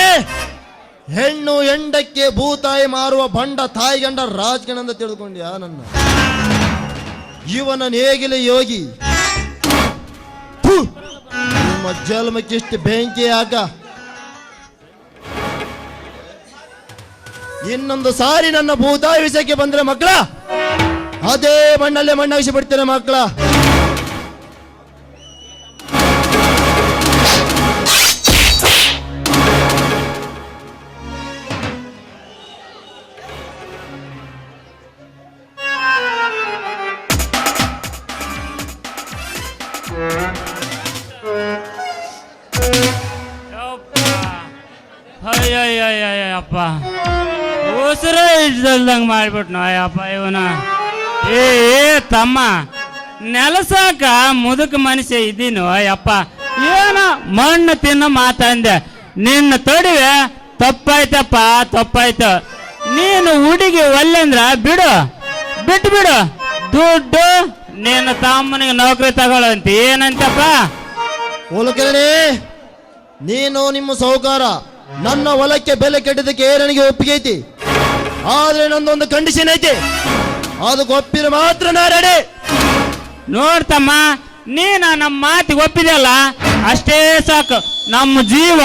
ಹೆಣ್ಣು ಎಂಡಕ್ಕೆ ಭೂತಾಯಿ ಮಾರುವ ಬಂಡ ತಾಯಿ ಗಂಡ ರಾಜಗಣ ಅಂತ ತಿಳ್ಕೊಂಡ್ಯಾ ನನ್ನ? ಇವನ ನೇಗಿಲ ಯೋಗಿ. ಥು, ನಿಮ್ಮ ಜನ್ಮಕ್ಕಿಷ್ಟು ಬೆಂಕಿ ಹಾಕ. ಇನ್ನೊಂದು ಸಾರಿ ನನ್ನ ಭೂತಾಯಿ ವಿಷಯಕ್ಕೆ ಬಂದ್ರೆ ಮಕ್ಕಳ ಅದೇ ಮಣ್ಣಲ್ಲೇ ಮಣ್ಣಾಗಿಸಿ ಬಿಡ್ತೇನೆ ಮಕ್ಕಳ. ಯಪ್ಪ ಉಸಿರೇ ಇಲ್ದಂಗೆ ಮಾಡ್ಬಿಟ್ನು ಅಯ್ಯಪ್ಪ ಇವನ. ಏ ತಮ್ಮ ನೆಲಸಾಕ ಮುದುಕ ಮನುಷ್ಯ ಇದ್ದೀನು ಅಯ್ಯಪ್ಪ. ಏನೋ ಮಣ್ಣು ತಿನ್ನೋ ಮಾತಂದೆ. ನಿನ್ನ ತೊಡಿವೆ ತಪ್ಪಾಯ್ತಪ್ಪ, ತಪ್ಪಾಯ್ತು. ನೀನು ಹುಡುಗಿ ಒಲ್ಲೆಂದ್ರ ಬಿಡು, ಬಿಟ್ಟು ಬಿಡು. ದುಡ್ಡು ನಿನ್ನ ತಮ್ಮನಿಗೆ ನೌಕರಿ ತಗೊಳ್ಳಂತ ಏನಂತಪ್ಪ. ಕುಲಕರ್ಣಿ, ನೀನು ನಿಮ್ಮ ಸೌಕಾರ ನನ್ನ ಹೊಲಕ್ಕೆ ಬೆಲೆ ಕೆಟ್ಟದಕ್ಕೆ ನನಗೆ ಒಪ್ಪಿಗೆ ಐತಿ. ಆದ್ರೆ ನಂದೊಂದು ಕಂಡೀಷನ್ ಐತಿ, ಅದಕ್ಕೆ ಒಪ್ಪಿದ್ರೆ ಮಾತ್ರ ನಾ ರೆಡಿ. ನೋಡ್ತಮ್ಮ, ನೀನ ನಮ್ಮ ಮಾತಿಗೆ ಒಪ್ಪಿದೆಲ್ಲ ಅಷ್ಟೇ ಸಾಕು. ನಮ್ಮ ಜೀವ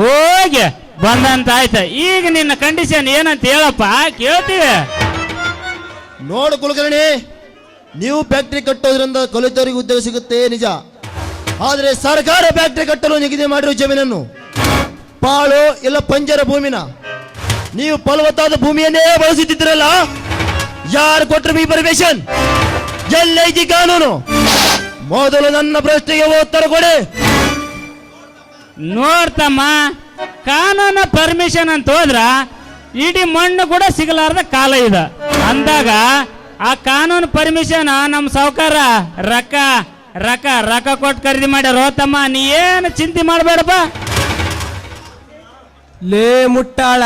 ಹೋಗಿ ಬಂದಂತ ಆಯ್ತ. ಈಗ ನಿನ್ನ ಕಂಡೀಷನ್ ಏನಂತ ಹೇಳಪ್ಪ, ಕೇಳ್ತೀವಿ. ನೋಡು ಕುಲಕರ್ಣಿ, ನೀವು ಫ್ಯಾಕ್ಟ್ರಿ ಕಟ್ಟೋದ್ರಿಂದ ಕಲಿತವರಿಗೆ ಉದ್ಯೋಗ ಸಿಗುತ್ತೆ ನಿಜ. ಆದ್ರೆ ಸರ್ಕಾರ ಫ್ಯಾಕ್ಟ್ರಿ ಕಟ್ಟಲು ನಿಗದಿ ಮಾಡಿರೋ ಜಮೀನನ್ನು ಪಾಳು ಇಲ್ಲ ಪಂಜರ ಭೂಮಿನ ನೀವು ಫಲವತ್ತಾದ ಭೂಮಿಯನ್ನೇ ಬಳಸುತ್ತಿದ್ರಲ್ಲ, ಯಾರು ಕೊಟ್ಟರು ಈ ಪರ್ಮಿಷನ್? ಎಲ್ಲೈತಿ ಕಾನೂನು? ಮೊದಲು ನನ್ನ ಪ್ರಶ್ನೆಗೆ ಉತ್ತರ ಕೊಡಿ. ನೋಡ್ತಮ್ಮ, ಕಾನೂನು ಪರ್ಮಿಷನ್ ಅಂತ ಹೋದ್ರ ಇಡೀ ಮಣ್ಣು ಕೂಡ ಸಿಗಲಾರ್ದ ಕಾಲ ಇದೆ. ಅಂದಾಗ ಆ ಕಾನೂನು ಪರ್ಮಿಷನ್ ನಮ್ಮ ಸಾವುಕಾರ ರೊಕ್ಕ ರೊಕ್ಕ ರೊಕ್ಕ ಕೊಟ್ಟು ಖರೀದಿ ಮಾಡ್ಯಾರ. ತಮ್ಮ ನೀ ಏನು ಚಿಂತೆ ಮಾಡಬೇಡಪ್ಪ. ಲೇ ಮುಟ್ಟಾಳ,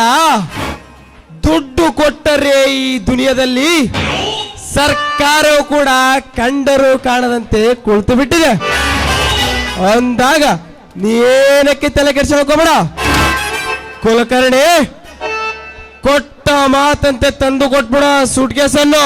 ದುಡ್ಡು ಕೊಟ್ಟರೆ ಈ ದುನಿಯಾದಲ್ಲಿ ಸರ್ಕಾರವು ಕೂಡ ಕಂಡರೂ ಕಾಣದಂತೆ ಕುಳಿತು ಬಿಟ್ಟಿದೆ. ಅಂದಾಗ ನೀನಕ್ಕೆ ತಲೆ ಕೆಡಿಸ್ಕೊಬೇಡ. ಕುಲಕರ್ಣಿ, ಕೊಟ್ಟ ಮಾತಂತೆ ತಂದು ಕೊಟ್ಬಿಡ ಸೂಟ್ ಕೇಸನ್ನು.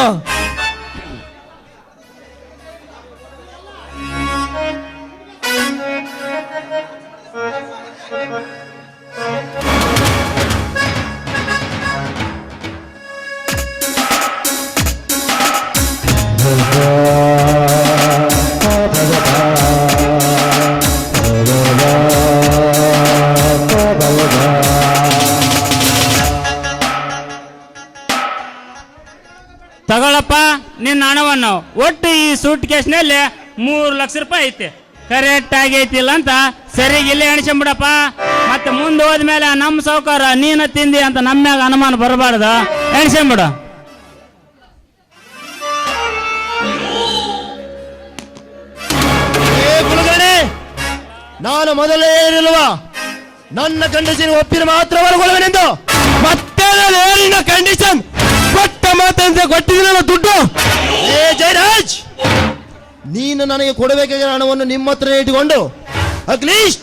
ತಗೊಳಪ್ಪ ನಿನ್ನ ಹಣವನ್ನು. ಒಟ್ಟು ಈ ಸೂಟ್ ಕೇಸ್ನಲ್ಲಿ 3 ಲಕ್ಷ ರೂಪಾಯಿ ಐತಿ. ಕರೆಕ್ಟ್ ಆಗೈತಿಲ್ಲ ಅಂತ ಸರಿಗೆ ಇಲ್ಲೇ ಎಣಿಸ್ಬಿಡಪ್ಪ. ಮತ್ತೆ ಮುಂದೆ ಹೋದ್ಮೇಲೆ ನಮ್ಮ ಸಾವುಕಾರ ನೀನು ತಿಂದಿ ಅಂತ ನಮ್ಮ ಮ್ಯಾಗ ಅನುಮಾನ ಬರಬಾರ್ದು. ಎಣಿಸ್ಬಿಡು. ನಾನು ಮೊದಲೇ ಹೇಳಿಲ್ವಾ, ನನ್ನ ಕಂಡೀಷನ್ ಒಪ್ಪಿನ ಮಾತ್ರ ಹೊರಗೊಳ್ಳುವೆನೆಂದು. ಮತ್ತೆ ಕಂಡೀಷನ್ ಕೊಟ್ಟ ಮಾತಂತೆ ಕೊಟ್ಟಿದ್ರಲ್ಲ ದುಡ್ಡು. ಏ ಜಯರಾಜ್, ನೀನು ನನಗೆ ಕೊಡಬೇಕಾಗಿರೋ ಹಣವನ್ನು ನಿಮ್ಮ ಹತ್ರ ಇಟ್ಟುಕೊಂಡು ಅಟ್ಲೀಸ್ಟ್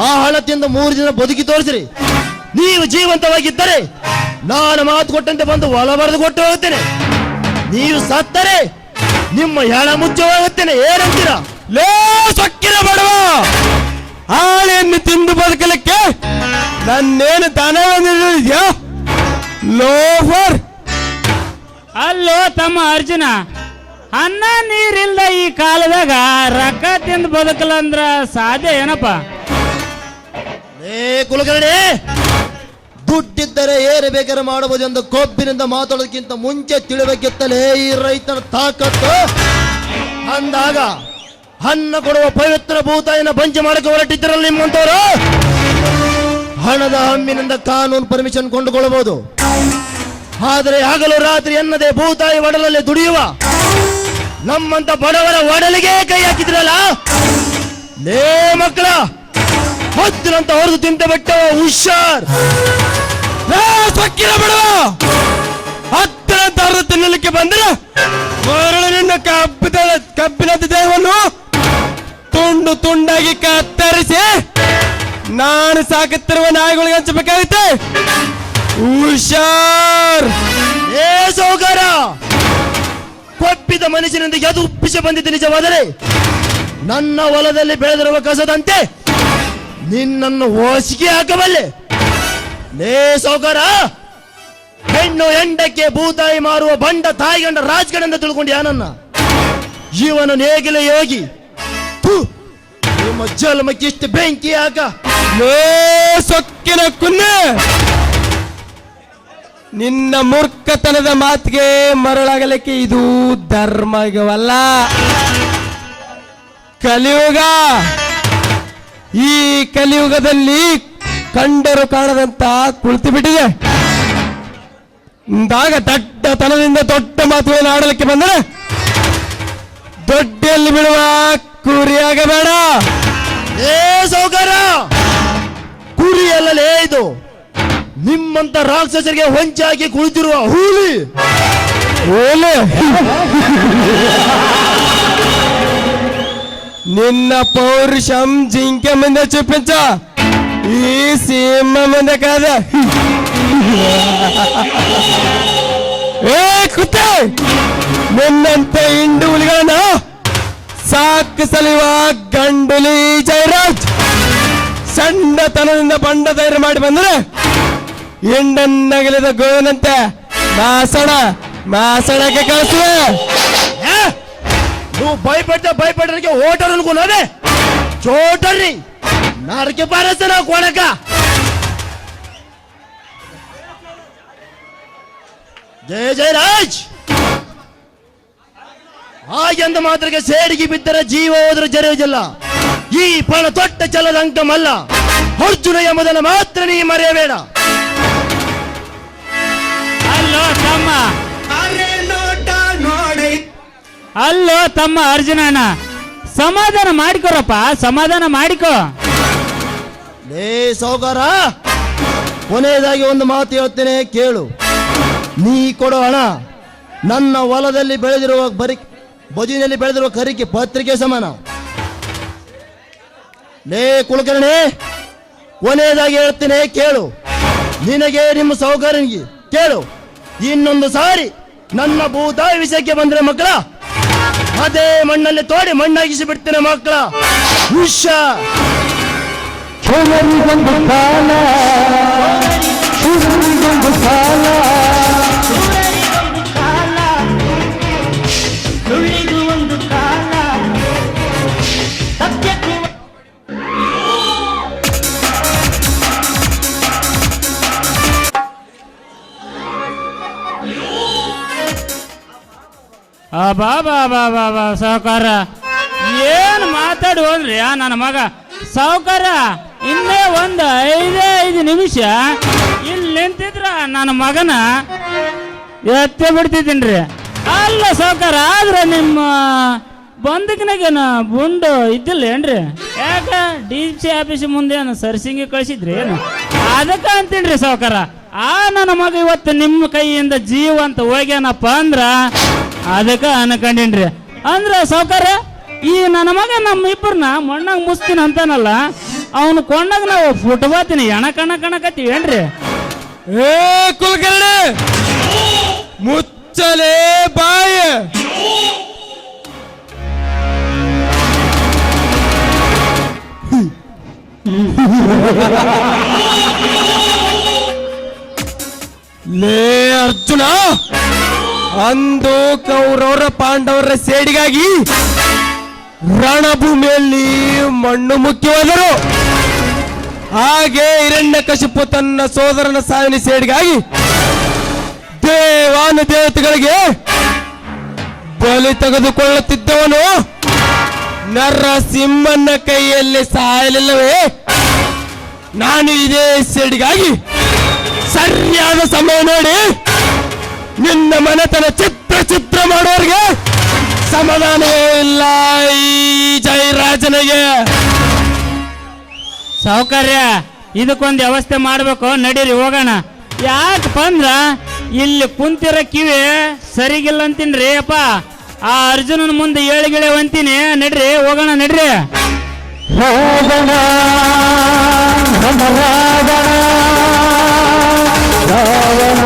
ಆ ಹಣ ತಿಂದು 3 ದಿನ ಬದುಕಿ ತೋರಿಸಿರಿ. ನೀವು ಜೀವಂತವಾಗಿದ್ದರೆ ನಾನು ಮಾತು ಕೊಟ್ಟಂತೆ ಬಂದು ಹೊಲ ಬರೆದು ಕೊಟ್ಟು ಹೋಗುತ್ತೇನೆ. ನೀವು ಸತ್ತರೆ ನಿಮ್ಮ ಹೆಣ ಮುಚ್ಚವಾಗುತ್ತೇನೆ. ಏನಂತೀರಾ? ಲೇ ಸೊಕ್ಕಿನ ಬಡವ, ಹಾಳೆಯನ್ನು ತಿಂದು ಬದುಕಲಿಕ್ಕೆ ನನ್ನೇನು ದನ ಲೋಫರ್. ಅಲ್ಲೋ ತಮ್ಮ ಅರ್ಜುನ, ಅನ್ನ ನೀರಿಲ್ದ ಈ ಕಾಲದಾಗ ರೊಕ್ಕ ತಿಂದು ಬದುಕಲಂದ್ರ ಸಾಧ್ಯ ಏನಪ್ಪ? ಏ ಕುಲಕರ್ಣಿ, ದುಡ್ಡಿದ್ದರೆ ಏನು ಬೇಕಾದ್ರೆ ಮಾಡಬಹುದು ಎಂದು ಕೊಬ್ಬಿನಿಂದ ಮಾತಾಡೋದಕ್ಕಿಂತ ಮುಂಚೆ ತಿಳಿಬೇಕಿತ್ತಲೇ ಈ ರೈತನ ತಾಕತ್ತು. ಅಂದಾಗ ಅನ್ನ ಕೊಡುವ ಪವಿತ್ರ ಭೂತಾಯಿನ ಬಂಚೆ ಮಾಡಕ್ಕೆ ಹೊರಟಿದ್ದರಲ್ಲ ನಿಮ್ಮಂತವರು. ಹಣದ ಹಮ್ಮಿನಿಂದ ಕಾನೂನು ಪರ್ಮಿಷನ್ ಕೊಂಡುಕೊಳ್ಳಬಹುದು. ಆದರೆ ಹಗಲು ರಾತ್ರಿ ಎನ್ನದೆ ಭೂತಾಯಿ ಒಡಲಲ್ಲಿ ದುಡಿಯುವ ನಮ್ಮಂತ ಬಡವರ ಒಡಲಿಗೆ ಕೈ ಹಾಕಿದ್ರಲ್ಲ. ಲೇ ಮಕ್ಕಳ, ಹತ್ತಿರಂತ ಹೊರದು ತಿಂತ ಬೆಟ್ಟ ಹುಷಾರ್. ಸೊಕ್ಕಿನ ಬಡವ, ಹತ್ತಿರಂತ ಹೊರದು ತಿನ್ನಲಿಕ್ಕೆ ಬಂದ್ರೆ ಮರಳಿನ ಕಬ್ಬಿನ ದೇಹವನ್ನು ತುಂಡು ತುಂಡಾಗಿ ಕತ್ತರಿಸಿ ನಾನು ಸಾಕುತ್ತಿರುವ ನಾಯಿಗಳಿಗೆ ಹಂಚಬೇಕಾಗುತ್ತೆ. ಹುಷಾರ್. ಏ ಸೌಕರ, ಕೊಬ್ಬಿದ ಮನುಷ್ಯನಿಂದ ಅದು ಉಪ್ಪಿಸಿ ಬಂದಿದ್ದು ನಿಜವಾದರೆ ನನ್ನ ಹೊಲದಲ್ಲಿ ಬೆಳೆದಿರುವ ಕಸದಂತೆ ನಿನ್ನನ್ನು ಹೊಸಿಗೆ ಹಾಕಬಲ್ಲೆ. ಲೇ ಸೌಕರ, ಹೆಣ್ಣು ಹೆಂಡಕ್ಕೆ ಭೂತಾಯಿ ಮಾರುವ ಬಂಡ ತಾಯಿಗಂಡ ರಾಜಗಂಡ ತಿಳ್ಕೊಂಡ್ಯಾ ನನ್ನ ಜೀವನ ನೇಗಿಲೆ ಯೋಗಿ. ನಿಮ್ಮ ಜನ್ಮಕ್ಕೆ ಇಷ್ಟು ಬೆಂಕಿ ಹಾಕ. ಲೇ ಸೊಕ್ಕಿನ ಕುನ್ನೆ, ನಿನ್ನ ಮೂರ್ಖತನದ ಮಾತಿಗೆ ಮರಳಾಗಲಿಕ್ಕೆ ಇದು ಧರ್ಮವಲ್ಲ, ಕಲಿಯುಗ. ಈ ಕಲಿಯುಗದಲ್ಲಿ ಕಂಡರು ಕಾಣದಂತ ಕುಳಿತು ಬಿಟ್ಟಿದೆ. ದಾಗ ದಡ್ಡತನದಿಂದ ದೊಡ್ಡ ಮಾತುಗಳನ್ನು ಆಡಲಿಕ್ಕೆ ಬಂದರೆ ದೊಡ್ಡಲ್ಲಿ ಬಿಡುವ ಕುರಿಯಾಗಬೇಡ. ಏ ಸೌಕರ, ಕುರಿ ಅಲ್ಲಲೇ ಇದು, ನಿಮ್ಮಂತ ರಾಕ್ಷಸರಿಗೆ ಹೊಂಚಾಗಿ ಕುಳಿತಿರುವ ಹೂಲಿ. ಓಲೆ ನಿನ್ನ ಪೌರುಷಂ ಜಿಂಕೆ ಮುಂದೆ ಚುಪ್ಪಿಂಚ, ಈ ಸಿಂಹ ಮುಂದೆ ಕಾದ. ಏ ಕುತ್ತೆ, ನಿನ್ನಂತೆ ಹಿಂಡು ಹುಲಿಗಳನ್ನ ಸಾಕಿಸಲಿವ ಗಂಡುಲಿ ಜಯರಾಜ್ ಸಣ್ಣತನದಿಂದ ಬಂಡ ಧೈರ್ಯ ಮಾಡಿ ಬಂದ್ರೆ ಹಿಂಡನ್ನಗಲಿದ ಗೋವಿನಂತೆ ಮಾಸಣಕ್ಕೆ ಕಳಿಸುವೆ. నువ్వు భయపడడానికి ఓటర్ అనుకున్నావే, చోటర్ని నరికి పారేస్తా నా కొడక. జయ జయరాజ్, ಹಾಗೆಂದ ಮಾತ್ರಕ್ಕೆ ಸೇಡಿಗೆ ಬಿದ್ದರೆ ಜೀವ ಹೋದ್ರೆ ಜರುವುದಿಲ್ಲ. ಈ ಪಣ ತೊಟ್ಟ ಚಲದ ಅಂಕಮಲ್ಲ, ಅರ್ಜುನ ಎಂಬುದನ್ನು ಮಾತ್ರ ನೀ ಮರೆಯಬೇಡ. ಅಲ್ಲೋ ತಮ್ಮ ಅರ್ಜುನಣ್ಣ, ಸಮಾಧಾನ ಮಾಡಿಕೊರಪ್ಪ, ಸಮಾಧಾನ ಮಾಡಿಕೋ. ಲೇ ಸೌಕಾರ, ಕೊನೆಯದಾಗಿ ಒಂದು ಮಾತು ಹೇಳ್ತೇನೆ ಕೇಳು. ನೀ ಕೊಡೋ ಹಣ ನನ್ನ ಹೊಲದಲ್ಲಿ ಬೆಳೆದಿರುವ ಬಜಿನಲ್ಲಿ ಬೆಳೆದಿರುವ ಕರಿಕೆ ಪತ್ರಿಕೆ ಸಮಾನ. ಲೇ ಕುಲಕರ್ಣಿ, ಕೊನೆಯದಾಗಿ ಹೇಳ್ತೇನೆ ಕೇಳು. ನಿನಗೆ ನಿಮ್ಮ ಸೌಕರ್ಯನಿಗೆ ಕೇಳು, ಇನ್ನೊಂದು ಸಾರಿ ನನ್ನ ಭೂತಾಯಿ ವಿಷಯಕ್ಕೆ ಬಂದ್ರೆ ಮಕ್ಕಳ ಅದೇ ಮಣ್ಣಲ್ಲಿ ತೋಡಿ ಮಣ್ಣಾಗಿಸಿ ಬಿಡ್ತೇನೆ ಮಕ್ಕಳ. ಹುಷಾರ್. ಶೂರರಿಗೊಂದು ಕಾಲ, ಶೂರರಿಗೊಂದು ಕಾಲ, ಸುಳ್ಳಿಗೂ ಒಂದು ಕಾಲ, ಸತ್ಯಕ್ಕೂ ಬಾ ಸಾವುಕಾರ, ಏನು ಮಾತಾಡು ಅಂದ್ರಿ ನನ್ನ ಮಗ ಸಾವುಕಾರ. ಇನ್ನೇ ಒಂದು 5 ನಿಮಿಷ ಇಲ್ಲಿ ನಿಂತಿದ್ರ ನನ್ನ ಮಗನ ಎತ್ತೆ ಬಿಡ್ತಿದ್ದೀನ್ರಿ. ಅಲ್ಲ ಸಾವುಕಾರ, ಆದ್ರೆ ನಿಮ್ಮ ಬಂದಕ್ನಾಗೇನ ಬುಂಡು ಇದ್ದಿಲ್ಲ ಏನ್ರಿ? ಯಾಕ DC ಆಫೀಸ್ ಮುಂದೆ ಏನು ಸರ್ಸಿಂಗಿ ಕಳಿಸಿದ್ರಿ ಏನು? ಅದಕ್ಕೆ ಅಂತೀನ್ರಿ ಸಾವುಕಾರ, ಆ ನನ್ನ ಮಗ ಇವತ್ತು ನಿಮ್ಮ ಕೈಯಿಂದ ಜೀವ ಅಂತ ಹೋಗ್ಯಾನಪ್ಪ ಅಂದ್ರ ಅದಕ್ಕೆ ಅನ್ಕೊಂಡಿನ್ರಿ. ಅಂದ್ರ ಸಾವುಕಾರ, ಈ ನನ್ನ ಮಗ ನಮ್ಮ ಇಬ್ಬರನ್ನ ಮಣ್ಣಾಗ ಮುಸ್ತೀನಿ ಅಂತಾನಲ್ಲ, ಅವನು ಕೊಂಡಾಗ ನಾವು ಫುಟ್ಬಾತೀನಿ ಎಣ ಕಣಕತ್ತೀವಿ ಏನ್ರಿ? ಏ ಕುಲಕರ್ಣಿ, ಮುಚ್ಚಲೇ ಬಾಯ. ಲೇ ಅರ್ಜುನ, ಅಂದು ಕೌರವರ ಪಾಂಡವರ ಸೇಡಿಗಾಗಿ ರಣಭೂಮಿಯಲ್ಲಿ ಮಣ್ಣು ಮುಖ್ಯವಾದರು. ಹಾಗೆ ಹಿರಣ್ಯಕಶಿಪು ತನ್ನ ಸೋದರನ ಸಾವಿನ ಸೇಡಿಗಾಗಿ ದೇವಾನುದೇವತೆಗಳಿಗೆ ಬಲಿ ತೆಗೆದುಕೊಳ್ಳುತ್ತಿದ್ದವನು ನರಸಿಂಹನ ಕೈಯಲ್ಲಿ ಸಾಯಲಿಲ್ಲವೇ? ನಾನು ಇದೇ ಸೇಡಿಗಾಗಿ ಸರಿಯಾದ ಸಮಯ ನೋಡಿ ನಿನ್ನ ಮನೆತನ ಚಿತ್ರ ಮಾಡೋರಿಗೆ ಸಮಾಧಾನವೇ ಇಲ್ಲ ಈ ಜಯರಾಜನಿಗೆ. ಸಾವುಕಾರ್ಯ, ಇದಕ್ಕೊಂದು ವ್ಯವಸ್ಥೆ ಮಾಡ್ಬೇಕು, ನಡೀರಿ ಹೋಗೋಣ. ಯಾಕಪ್ಪ ಅಂದ್ರ ಇಲ್ಲಿ ಕುಂತಿರೋ ಕಿವಿ ಸರಿಗಿಲ್ಲ ಅಂತೀನ್ರಿ ಅಪ್ಪ. ಆ ಅರ್ಜುನನ ಮುಂದೆ ಏಳಿಗೆಳೆ ಅಂತೀನಿ. ನಡ್ರಿ ಹೋಗೋಣ, ನಡ್ರಿ. ರಾವಣ ರಾವಣ ರಾವಣ